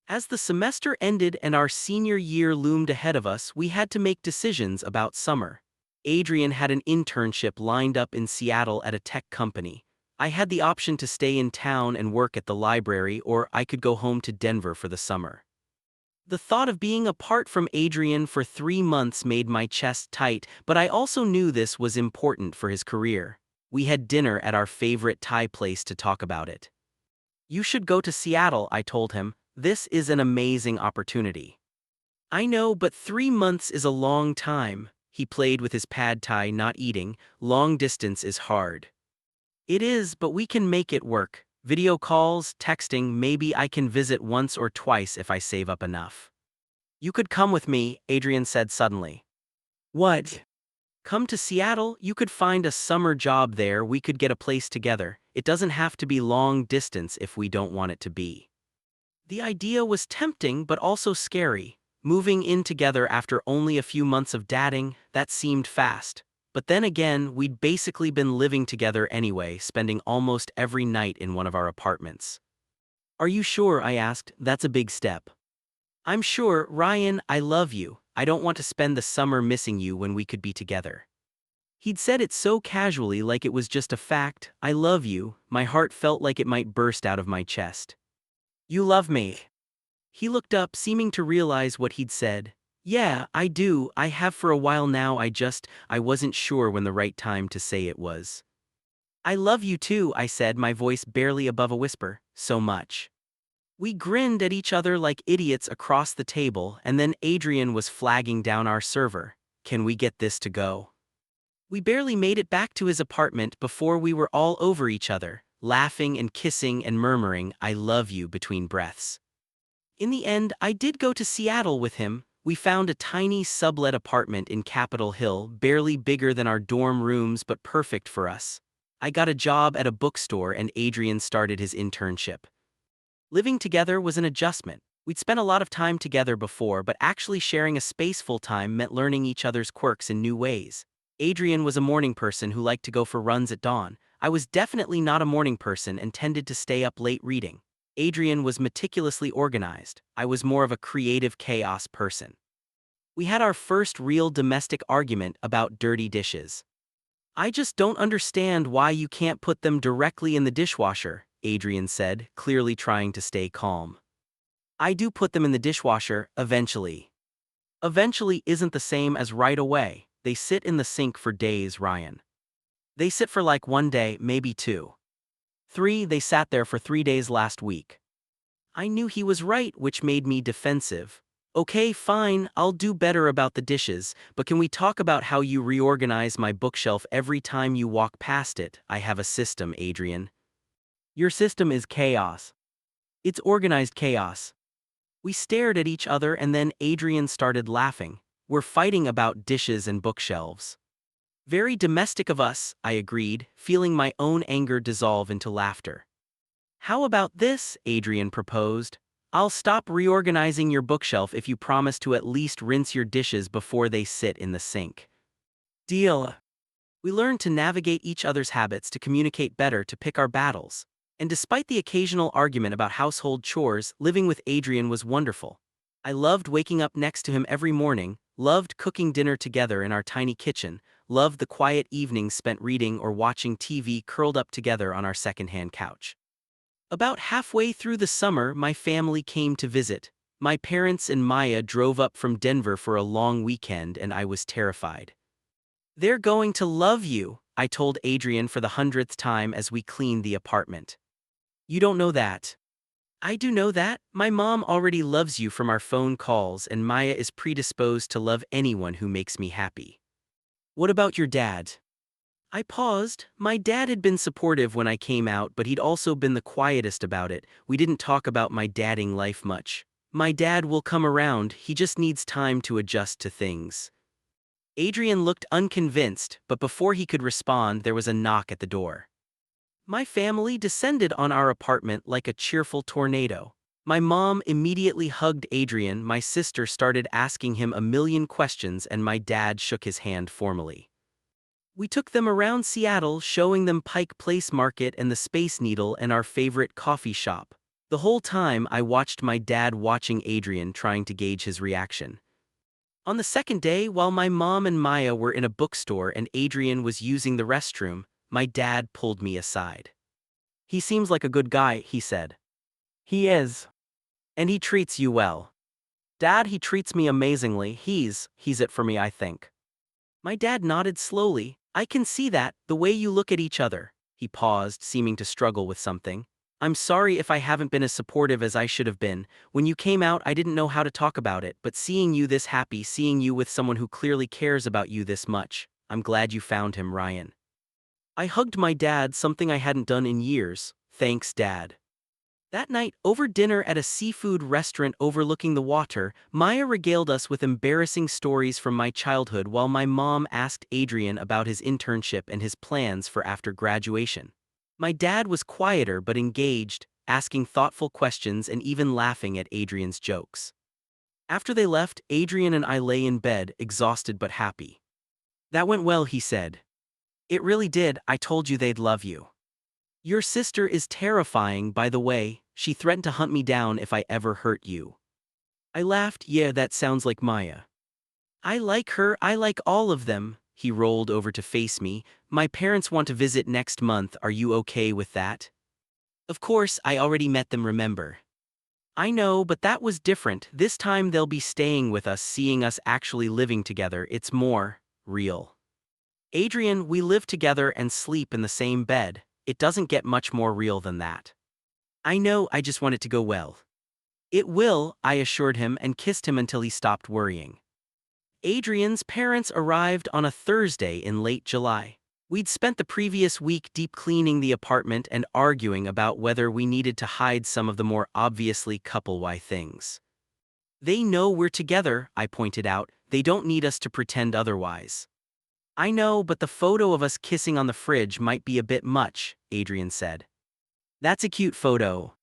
As the semester ended and our senior year loomed ahead of us, we had to make decisions about summer. Adrian had an internship lined up in Seattle at a tech company. I had the option to stay in town and work at the library, or I could go home to Denver for the summer. The thought of being apart from Adrian for 3 months made my chest tight, but I also knew this was important for his career. We had dinner at our favorite Thai place to talk about it. You should go to Seattle, I told him. This is an amazing opportunity. I know, but 3 months is a long time. He played with his pad thai, not eating. Long distance is hard. It is, but we can make it work. Video calls, texting, maybe I can visit once or twice if I save up enough. You could come with me, Adrian said suddenly. What? Come to Seattle, you could find a summer job there, we could get a place together. It doesn't have to be long distance if we don't want it to be. The idea was tempting but also scary. Moving in together after only a few months of dating, that seemed fast. But then again, we'd basically been living together anyway, spending almost every night in one of our apartments. Are you sure? I asked. That's a big step. I'm sure, Ryan, I love you. I don't want to spend the summer missing you when we could be together. He'd said it so casually, like it was just a fact. I love you. My heart felt like it might burst out of my chest. You love me. He looked up, seeming to realize what he'd said. Yeah, I do. I have for a while now. I wasn't sure when the right time to say it was. I love you too, I said, my voice barely above a whisper. So much. We grinned at each other like idiots across the table, and then Adrian was flagging down our server. Can we get this to go? We barely made it back to his apartment before we were all over each other, laughing and kissing and murmuring, I love you between breaths. In the end, I did go to Seattle with him. We found a tiny sublet apartment in Capitol Hill, barely bigger than our dorm rooms but perfect for us. I got a job at a bookstore and Adrian started his internship. Living together was an adjustment. We'd spent a lot of time together before, but actually sharing a space full-time meant learning each other's quirks in new ways. Adrian was a morning person who liked to go for runs at dawn. I was definitely not a morning person and tended to stay up late reading. Adrian was meticulously organized. I was more of a creative chaos person. We had our first real domestic argument about dirty dishes. I just don't understand why you can't put them directly in the dishwasher, Adrian said, clearly trying to stay calm. I do put them in the dishwasher, eventually. Eventually isn't the same as right away. They sit in the sink for days, Ryan. They sit for like 1 day, maybe 2. 3, they sat there for 3 days last week. I knew he was right, which made me defensive. Okay, fine, I'll do better about the dishes, but can we talk about how you reorganize my bookshelf every time you walk past it? I have a system, Adrian. Your system is chaos. It's organized chaos. We stared at each other and then Adrian started laughing. We're fighting about dishes and bookshelves. Very domestic of us, I agreed, feeling my own anger dissolve into laughter. How about this? Adrian proposed. I'll stop reorganizing your bookshelf if you promise to at least rinse your dishes before they sit in the sink. Deal. We learned to navigate each other's habits, to communicate better, to pick our battles. And despite the occasional argument about household chores, living with Adrian was wonderful. I loved waking up next to him every morning, loved cooking dinner together in our tiny kitchen, loved the quiet evenings spent reading or watching TV curled up together on our secondhand couch. About halfway through the summer, my family came to visit. My parents and Maya drove up from Denver for a long weekend and I was terrified. They're going to love you, I told Adrian for the 100th time as we cleaned the apartment. You don't know that. I do know that. My mom already loves you from our phone calls, and Maya is predisposed to love anyone who makes me happy. What about your dad? I paused. My dad had been supportive when I came out, but he'd also been the quietest about it. We didn't talk about my dadding life much. My dad will come around, he just needs time to adjust to things. Adrian looked unconvinced, but before he could respond, there was a knock at the door. My family descended on our apartment like a cheerful tornado. My mom immediately hugged Adrian, my sister started asking him a million questions, and my dad shook his hand formally. We took them around Seattle, showing them Pike Place Market and the Space Needle and our favorite coffee shop. The whole time I watched my dad watching Adrian, trying to gauge his reaction. On the second day, while my mom and Maya were in a bookstore and Adrian was using the restroom, my dad pulled me aside. He seems like a good guy, he said. He is. And he treats you well. Dad, he treats me amazingly. He's it for me, I think. My dad nodded slowly. I can see that, the way you look at each other. He paused, seeming to struggle with something. I'm sorry if I haven't been as supportive as I should have been. When you came out, I didn't know how to talk about it, but seeing you this happy, seeing you with someone who clearly cares about you this much, I'm glad you found him, Ryan. I hugged my dad, something I hadn't done in years. Thanks, Dad. That night, over dinner at a seafood restaurant overlooking the water, Maya regaled us with embarrassing stories from my childhood while my mom asked Adrian about his internship and his plans for after graduation. My dad was quieter but engaged, asking thoughtful questions and even laughing at Adrian's jokes. After they left, Adrian and I lay in bed, exhausted but happy. That went well, he said. It really did. I told you they'd love you. Your sister is terrifying, by the way. She threatened to hunt me down if I ever hurt you. I laughed. Yeah, that sounds like Maya. I like her. I like all of them. He rolled over to face me. My parents want to visit next month. Are you okay with that? Of course, I already met them, remember. I know, but that was different. This time they'll be staying with us, seeing us actually living together. It's more real. Adrian, we live together and sleep in the same bed. It doesn't get much more real than that. I know, I just want it to go well. It will, I assured him and kissed him until he stopped worrying. Adrian's parents arrived on a Thursday in late July. We'd spent the previous week deep cleaning the apartment and arguing about whether we needed to hide some of the more obviously couple-y things. They know we're together, I pointed out. They don't need us to pretend otherwise. I know, but the photo of us kissing on the fridge might be a bit much, Adrian said. That's a cute photo.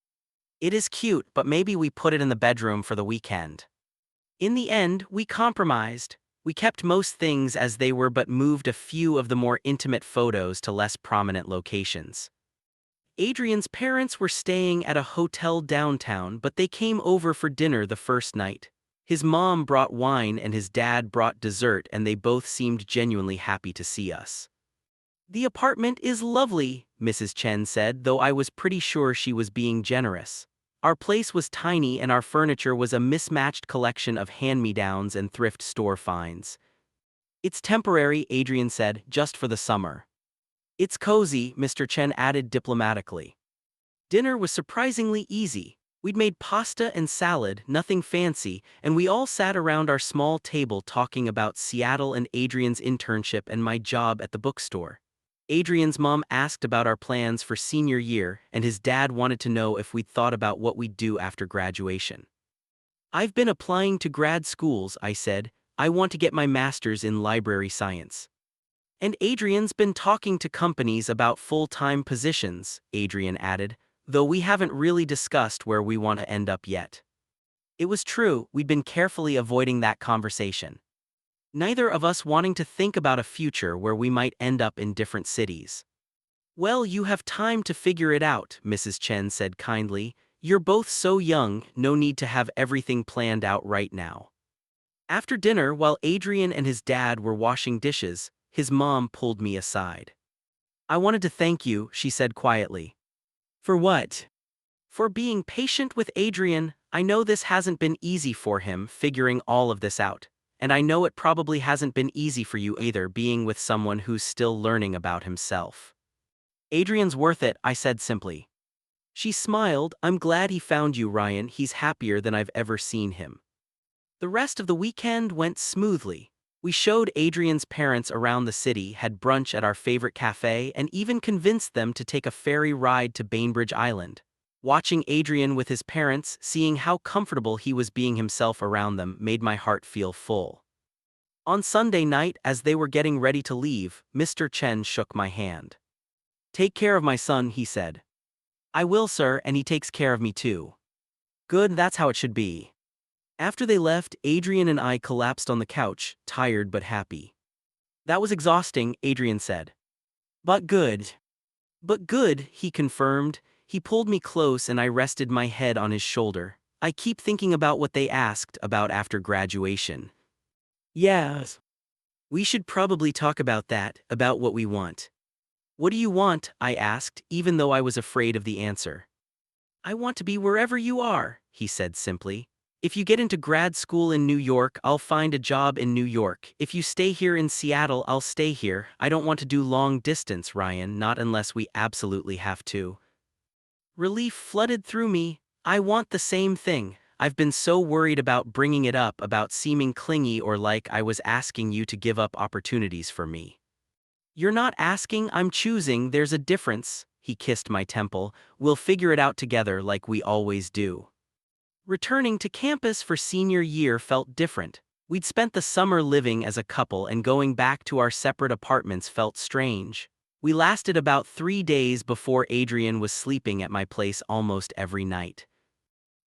It is cute, but maybe we put it in the bedroom for the weekend. In the end, we compromised. We kept most things as they were but moved a few of the more intimate photos to less prominent locations. Adrian's parents were staying at a hotel downtown, but they came over for dinner the first night. His mom brought wine and his dad brought dessert, and they both seemed genuinely happy to see us. The apartment is lovely, Mrs. Chen said, though I was pretty sure she was being generous. Our place was tiny and our furniture was a mismatched collection of hand-me-downs and thrift store finds. It's temporary, Adrian said, just for the summer. It's cozy, Mr. Chen added diplomatically. Dinner was surprisingly easy. We'd made pasta and salad, nothing fancy, and we all sat around our small table talking about Seattle and Adrian's internship and my job at the bookstore. Adrian's mom asked about our plans for senior year, and his dad wanted to know if we'd thought about what we'd do after graduation. I've been applying to grad schools, I said. I want to get my master's in library science. And Adrian's been talking to companies about full-time positions, Adrian added, though we haven't really discussed where we want to end up yet. It was true, we'd been carefully avoiding that conversation. Neither of us wanting to think about a future where we might end up in different cities. Well, you have time to figure it out, Mrs. Chen said kindly. You're both so young, no need to have everything planned out right now. After dinner, while Adrian and his dad were washing dishes, his mom pulled me aside. I wanted to thank you, she said quietly. For what? For being patient with Adrian. I know this hasn't been easy for him, figuring all of this out. And I know it probably hasn't been easy for you either, being with someone who's still learning about himself. Adrian's worth it, I said simply. She smiled. I'm glad he found you, Ryan. He's happier than I've ever seen him. The rest of the weekend went smoothly. We showed Adrian's parents around the city, had brunch at our favorite cafe, and even convinced them to take a ferry ride to Bainbridge Island. Watching Adrian with his parents, seeing how comfortable he was being himself around them, made my heart feel full. On Sunday night, as they were getting ready to leave, Mr. Chen shook my hand. Take care of my son, he said. I will, sir, and he takes care of me too. Good, that's how it should be. After they left, Adrian and I collapsed on the couch, tired but happy. That was exhausting, Adrian said. But good. But good, he confirmed. He pulled me close and I rested my head on his shoulder. I keep thinking about what they asked about after graduation. Yes. We should probably talk about that, about what we want. What do you want? I asked, even though I was afraid of the answer. I want to be wherever you are, he said simply. If you get into grad school in New York, I'll find a job in New York. If you stay here in Seattle, I'll stay here. I don't want to do long distance, Ryan, not unless we absolutely have to. Relief flooded through me. I want the same thing. I've been so worried about bringing it up, about seeming clingy or like I was asking you to give up opportunities for me. You're not asking, I'm choosing, there's a difference. He kissed my temple. We'll figure it out together like we always do. Returning to campus for senior year felt different. We'd spent the summer living as a couple and going back to our separate apartments felt strange. We lasted about 3 days before Adrian was sleeping at my place almost every night.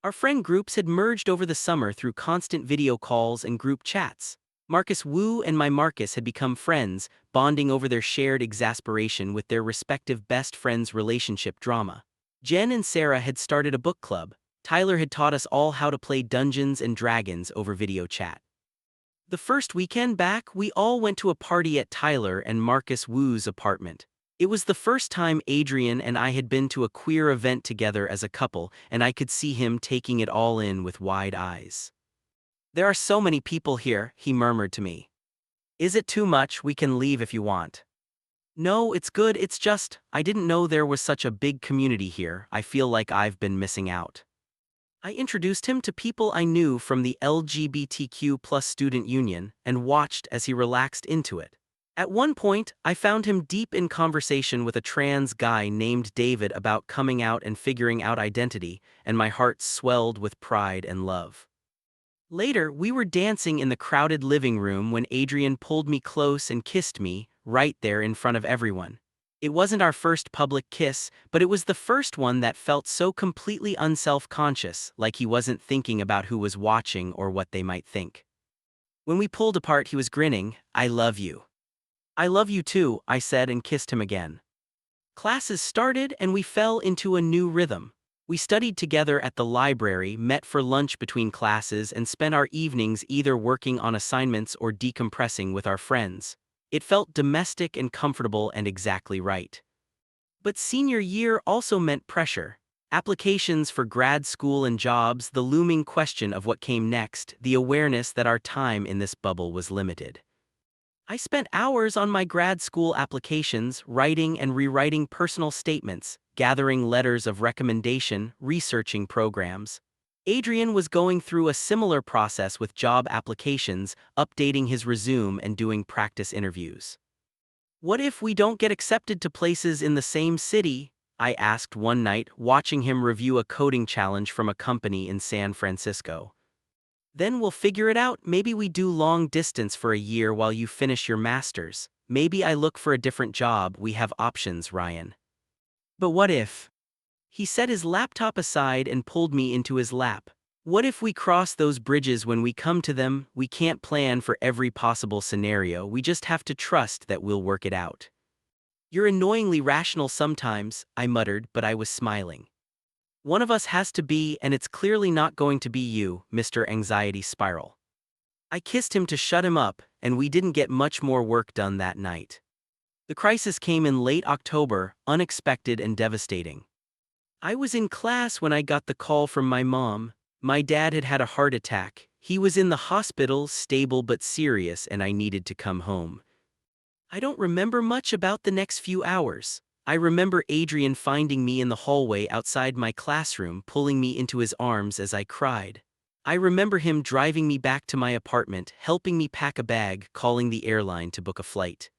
Our friend groups had merged over the summer through constant video calls and group chats. Marcus Wu and my Marcus had become friends, bonding over their shared exasperation with their respective best friends' relationship drama. Jen and Sarah had started a book club. Tyler had taught us all how to play Dungeons and Dragons over video chat. The first weekend back, we all went to a party at Tyler and Marcus Wu's apartment. It was the first time Adrian and I had been to a queer event together as a couple, and I could see him taking it all in with wide eyes. There are so many people here, he murmured to me. Is it too much? We can leave if you want. No, it's good, it's just, I didn't know there was such a big community here. I feel like I've been missing out. I introduced him to people I knew from the LGBTQ plus student union and watched as he relaxed into it. At one point, I found him deep in conversation with a trans guy named David about coming out and figuring out identity, and my heart swelled with pride and love. Later, we were dancing in the crowded living room when Adrian pulled me close and kissed me, right there in front of everyone. It wasn't our first public kiss, but it was the first one that felt so completely unself-conscious, like he wasn't thinking about who was watching or what they might think. When we pulled apart, he was grinning. I love you. I love you too, I said and kissed him again. Classes started and we fell into a new rhythm. We studied together at the library, met for lunch between classes, and spent our evenings either working on assignments or decompressing with our friends. It felt domestic and comfortable and exactly right. But senior year also meant pressure. Applications for grad school and jobs, the looming question of what came next, the awareness that our time in this bubble was limited. I spent hours on my grad school applications, writing and rewriting personal statements, gathering letters of recommendation, researching programs. Adrian was going through a similar process with job applications, updating his resume and doing practice interviews. What if we don't get accepted to places in the same city? I asked one night, watching him review a coding challenge from a company in San Francisco. Then we'll figure it out. Maybe we do long distance for a year while you finish your master's. Maybe I look for a different job. We have options, Ryan. But what if? He set his laptop aside and pulled me into his lap. What if we cross those bridges when we come to them? We can't plan for every possible scenario, we just have to trust that we'll work it out. You're annoyingly rational sometimes, I muttered, but I was smiling. One of us has to be, and it's clearly not going to be you, Mr. Anxiety Spiral. I kissed him to shut him up, and we didn't get much more work done that night. The crisis came in late October, unexpected and devastating. I was in class when I got the call from my mom. My dad had had a heart attack. He was in the hospital, stable but serious, and I needed to come home. I don't remember much about the next few hours. I remember Adrian finding me in the hallway outside my classroom, pulling me into his arms as I cried. I remember him driving me back to my apartment, helping me pack a bag, calling the airline to book a flight.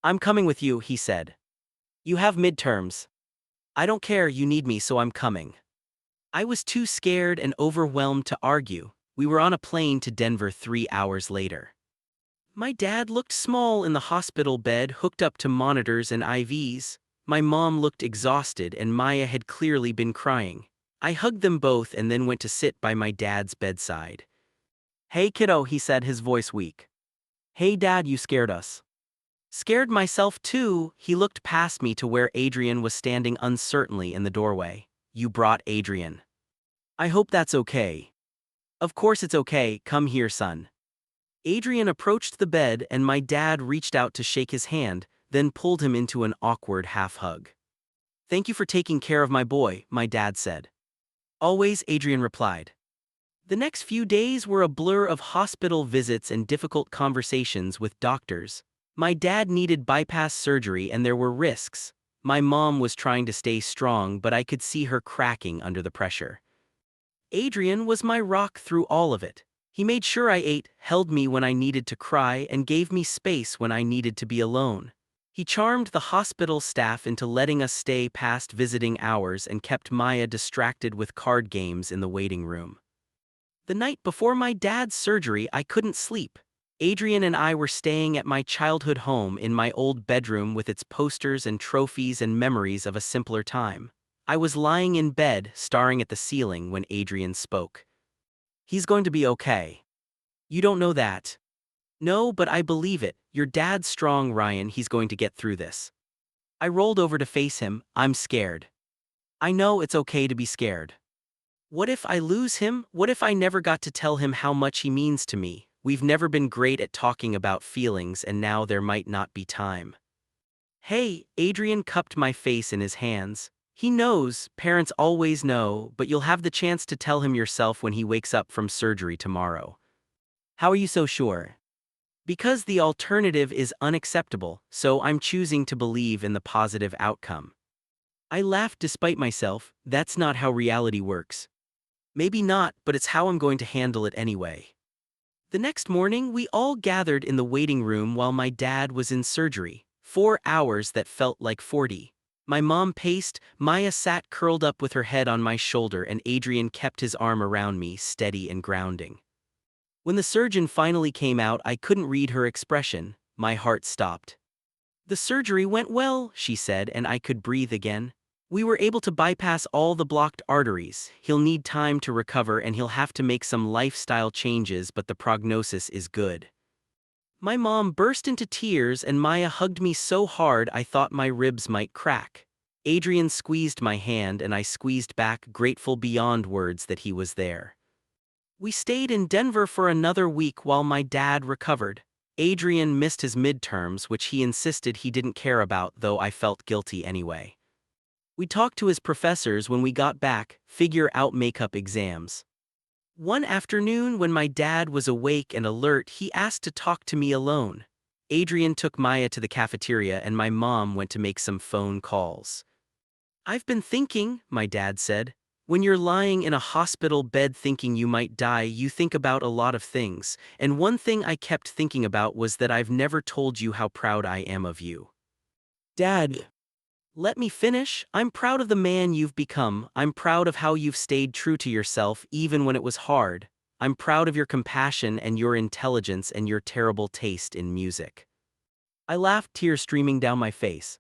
"I'm coming with you," he said. "You have midterms." "I don't care, you need me, so I'm coming." I was too scared and overwhelmed to argue. We were on a plane to Denver 3 hours later. My dad looked small in the hospital bed, hooked up to monitors and IVs. My mom looked exhausted, and Maya had clearly been crying. I hugged them both and then went to sit by my dad's bedside. "Hey kiddo," he said, his voice weak. "Hey dad, you scared us." "Scared myself too." He looked past me to where Adrian was standing uncertainly in the doorway. "You brought Adrian. I hope that's okay." "Of course it's okay, come here son." Adrian approached the bed and my dad reached out to shake his hand, then pulled him into an awkward half-hug. "Thank you for taking care of my boy," my dad said. "Always," Adrian replied. The next few days were a blur of hospital visits and difficult conversations with doctors. My dad needed bypass surgery and there were risks. My mom was trying to stay strong, but I could see her cracking under the pressure. Adrian was my rock through all of it. He made sure I ate, held me when I needed to cry, and gave me space when I needed to be alone. He charmed the hospital staff into letting us stay past visiting hours and kept Maya distracted with card games in the waiting room. The night before my dad's surgery, I couldn't sleep. Adrian and I were staying at my childhood home in my old bedroom with its posters and trophies and memories of a simpler time. I was lying in bed, staring at the ceiling when Adrian spoke. "He's going to be okay." "You don't know that." "No, but I believe it. Your dad's strong, Ryan. He's going to get through this." I rolled over to face him. "I'm scared." "I know, it's okay to be scared. What if I lose him? What if I never got to tell him how much he means to me? We've never been great at talking about feelings, and now there might not be time." "Hey," Adrian cupped my face in his hands. "He knows, parents always know, but you'll have the chance to tell him yourself when he wakes up from surgery tomorrow." "How are you so sure?" "Because the alternative is unacceptable, so I'm choosing to believe in the positive outcome." I laughed despite myself. That's not how reality works. "Maybe not, but it's how I'm going to handle it anyway." The next morning, we all gathered in the waiting room while my dad was in surgery. 4 hours that felt like 40. My mom paced, Maya sat curled up with her head on my shoulder, and Adrian kept his arm around me, steady and grounding. When the surgeon finally came out, I couldn't read her expression. My heart stopped. "The surgery went well," she said, and I could breathe again. "We were able to bypass all the blocked arteries. He'll need time to recover and he'll have to make some lifestyle changes, but the prognosis is good." My mom burst into tears and Maya hugged me so hard I thought my ribs might crack. Adrian squeezed my hand and I squeezed back, grateful beyond words that he was there. We stayed in Denver for another week while my dad recovered. Adrian missed his midterms, which he insisted he didn't care about, though I felt guilty anyway. We talked to his professors when we got back, figure out makeup exams. One afternoon when my dad was awake and alert, he asked to talk to me alone. Adrian took Maya to the cafeteria and my mom went to make some phone calls. "I've been thinking," my dad said. "When you're lying in a hospital bed thinking you might die, you think about a lot of things, and one thing I kept thinking about was that I've never told you how proud I am of you." "Dad." "Let me finish. I'm proud of the man you've become. I'm proud of how you've stayed true to yourself even when it was hard. I'm proud of your compassion and your intelligence and your terrible taste in music." I laughed, tears streaming down my face.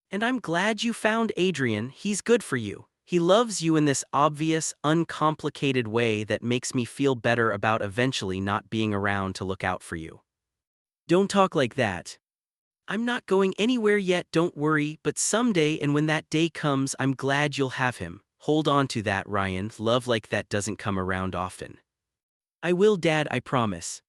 "And I'm glad you found Adrian. He's good for you. He loves you in this obvious, uncomplicated way that makes me feel better about eventually not being around to look out for you." "Don't talk like that." "I'm not going anywhere yet, don't worry, but someday, and when that day comes, I'm glad you'll have him. Hold on to that, Ryan. Love like that doesn't come around often." "I will, Dad, I promise."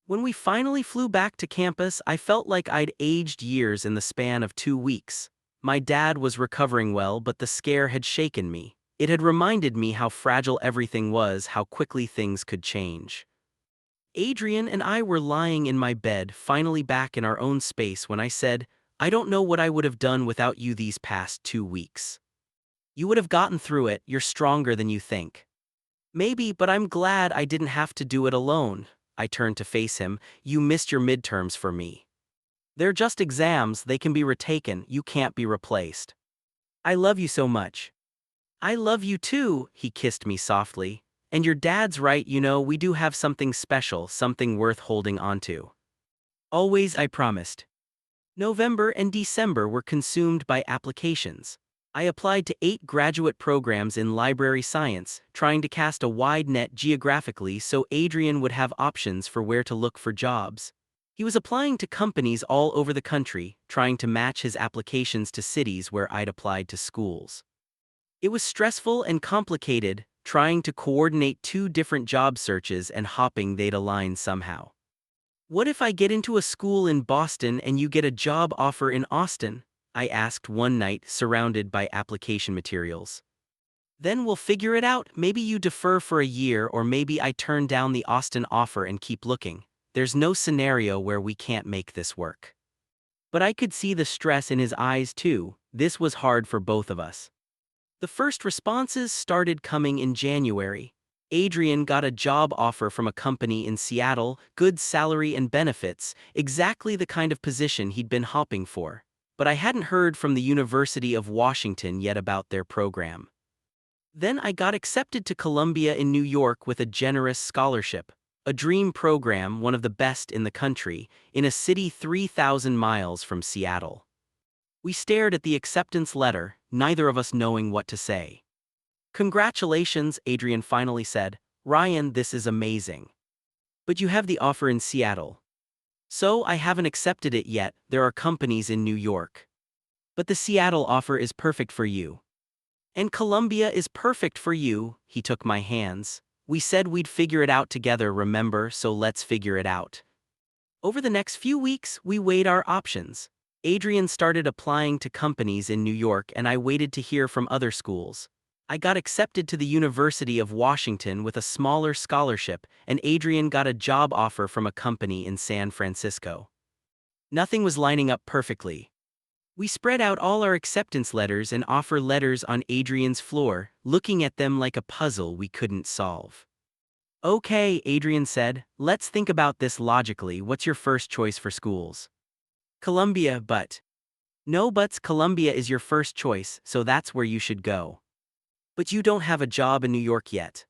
When we finally flew back to campus, I felt like I'd aged years in the span of 2 weeks. My dad was recovering well, but the scare had shaken me. It had reminded me how fragile everything was, how quickly things could change. Adrian and I were lying in my bed, finally back in our own space, when I said, I don't know what I would have done without you these past 2 weeks. You would have gotten through it, you're stronger than you think. Maybe, but I'm glad I didn't have to do it alone. I turned to face him. You missed your midterms for me. They're just exams, they can be retaken, you can't be replaced. I love you so much. I love you too, he kissed me softly. And your dad's right, we do have something special, something worth holding onto. Always, I promised. November and December were consumed by applications. I applied to 8 graduate programs in library science, trying to cast a wide net geographically so Adrian would have options for where to look for jobs. He was applying to companies all over the country, trying to match his applications to cities where I'd applied to schools. It was stressful and complicated, trying to coordinate 2 different job searches and hoping they'd align somehow. What if I get into a school in Boston and you get a job offer in Austin? I asked one night, surrounded by application materials. Then we'll figure it out, maybe you defer for a year or maybe I turn down the Austin offer and keep looking. There's no scenario where we can't make this work. But I could see the stress in his eyes too, this was hard for both of us. The first responses started coming in January. Adrian got a job offer from a company in Seattle, good salary and benefits, exactly the kind of position he'd been hoping for. But I hadn't heard from the University of Washington yet about their program. Then I got accepted to Columbia in New York with a generous scholarship, a dream program, one of the best in the country, in a city 3,000 miles from Seattle. We stared at the acceptance letter, neither of us knowing what to say. Congratulations, Adrian finally said. Ryan, this is amazing. But you have the offer in Seattle. So I haven't accepted it yet, there are companies in New York. But the Seattle offer is perfect for you. And Columbia is perfect for you, he took my hands. We said we'd figure it out together, remember, so let's figure it out. Over the next few weeks, we weighed our options. Adrian started applying to companies in New York and I waited to hear from other schools. I got accepted to the University of Washington with a smaller scholarship, and Adrian got a job offer from a company in San Francisco. Nothing was lining up perfectly. We spread out all our acceptance letters and offer letters on Adrian's floor, looking at them like a puzzle we couldn't solve. Okay, Adrian said, let's think about this logically. What's your first choice for schools? Columbia, but. No buts, Columbia is your first choice, so that's where you should go. But you don't have a job in New York yet.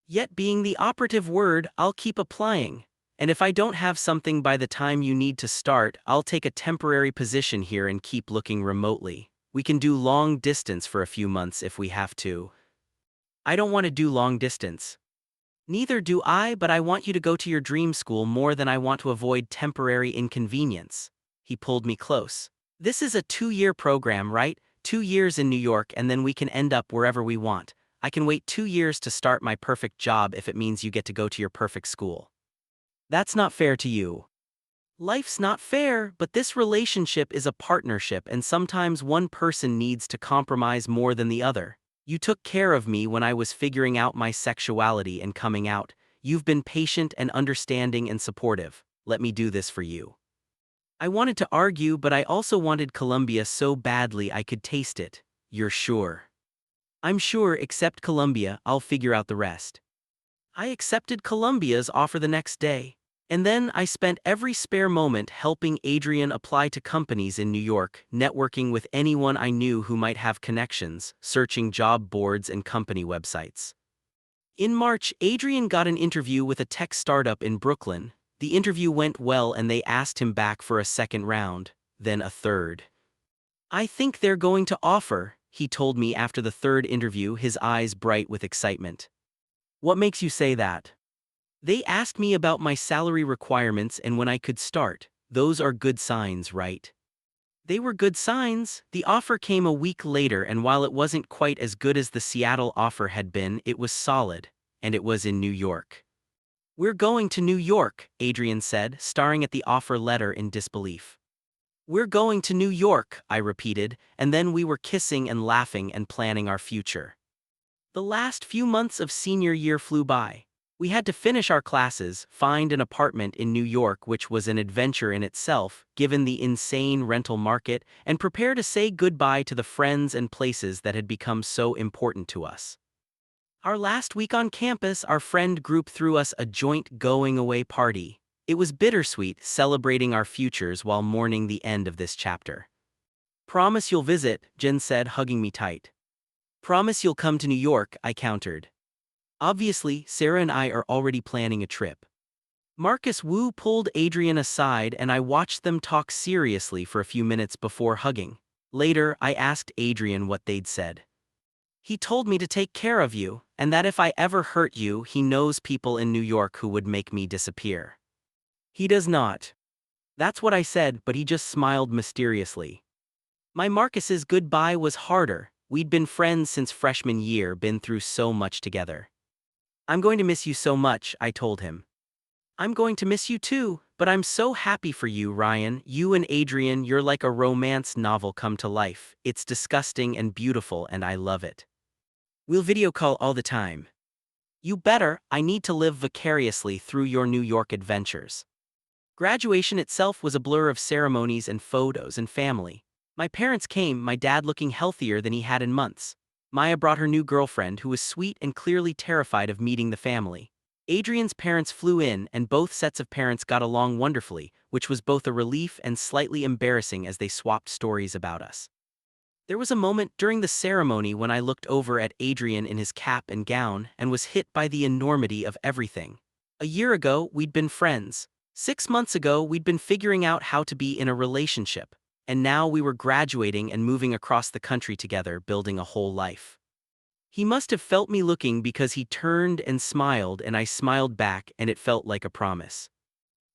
Yet being the operative word, I'll keep applying. And if I don't have something by the time you need to start, I'll take a temporary position here and keep looking remotely. We can do long distance for a few months if we have to. I don't want to do long distance. Neither do I, but I want you to go to your dream school more than I want to avoid temporary inconvenience. He pulled me close. This is a 2-year program, right? 2 years in New York and then we can end up wherever we want. I can wait 2 years to start my perfect job if it means you get to go to your perfect school. That's not fair to you. Life's not fair, but this relationship is a partnership and sometimes one person needs to compromise more than the other. You took care of me when I was figuring out my sexuality and coming out. You've been patient and understanding and supportive. Let me do this for you. I wanted to argue, but I also wanted Columbia so badly I could taste it. You're sure? I'm sure, accept Columbia, I'll figure out the rest. I accepted Columbia's offer the next day. And then I spent every spare moment helping Adrian apply to companies in New York, networking with anyone I knew who might have connections, searching job boards and company websites. In March, Adrian got an interview with a tech startup in Brooklyn. The interview went well and they asked him back for a second round, then a third. I think they're going to offer, he told me after the third interview, his eyes bright with excitement. What makes you say that? They asked me about my salary requirements and when I could start. Those are good signs, right? They were good signs. The offer came a week later and while it wasn't quite as good as the Seattle offer had been, it was solid, and it was in New York. We're going to New York, Adrian said, staring at the offer letter in disbelief. We're going to New York, I repeated, and then we were kissing and laughing and planning our future. The last few months of senior year flew by. We had to finish our classes, find an apartment in New York, which was an adventure in itself, given the insane rental market, and prepare to say goodbye to the friends and places that had become so important to us. Our last week on campus, our friend group threw us a joint going-away party. It was bittersweet, celebrating our futures while mourning the end of this chapter. "Promise you'll visit," Jen said, hugging me tight. "Promise you'll come to New York," I countered. Obviously, Sarah and I are already planning a trip. Marcus Wu pulled Adrian aside and I watched them talk seriously for a few minutes before hugging. Later, I asked Adrian what they'd said. "He told me to take care of you, and that if I ever hurt you, he knows people in New York who would make me disappear." "He does not." That's what I said, but he just smiled mysteriously. My Marcus's goodbye was harder. We'd been friends since freshman year, been through so much together. "I'm going to miss you so much," I told him. "I'm going to miss you too, but I'm so happy for you, Ryan. You and Adrian, you're like a romance novel come to life. It's disgusting and beautiful, and I love it. We'll video call all the time." "You better. I need to live vicariously through your New York adventures." Graduation itself was a blur of ceremonies and photos and family. My parents came, my dad looking healthier than he had in months. Maya brought her new girlfriend, who was sweet and clearly terrified of meeting the family. Adrian's parents flew in, and both sets of parents got along wonderfully, which was both a relief and slightly embarrassing as they swapped stories about us. There was a moment during the ceremony when I looked over at Adrian in his cap and gown and was hit by the enormity of everything. A year ago, we'd been friends. 6 months ago, we'd been figuring out how to be in a relationship. And now we were graduating and moving across the country together, building a whole life. He must have felt me looking because he turned and smiled, and I smiled back, and it felt like a promise.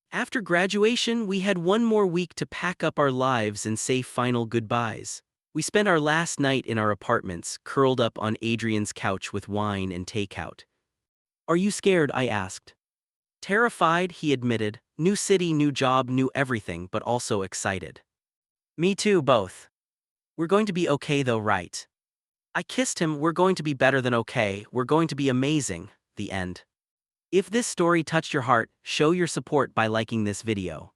After graduation, we had one more week to pack up our lives and say final goodbyes. We spent our last night in our apartments, curled up on Adrian's couch with wine and takeout. "Are you scared?" I asked. "Terrified," he admitted. "New city, new job, new everything, but also excited." "Me too, both. We're going to be okay though, right?" I kissed him. "We're going to be better than okay, we're going to be amazing." The end. If this story touched your heart, show your support by liking this video.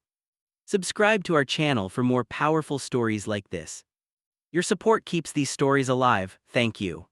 Subscribe to our channel for more powerful stories like this. Your support keeps these stories alive. Thank you.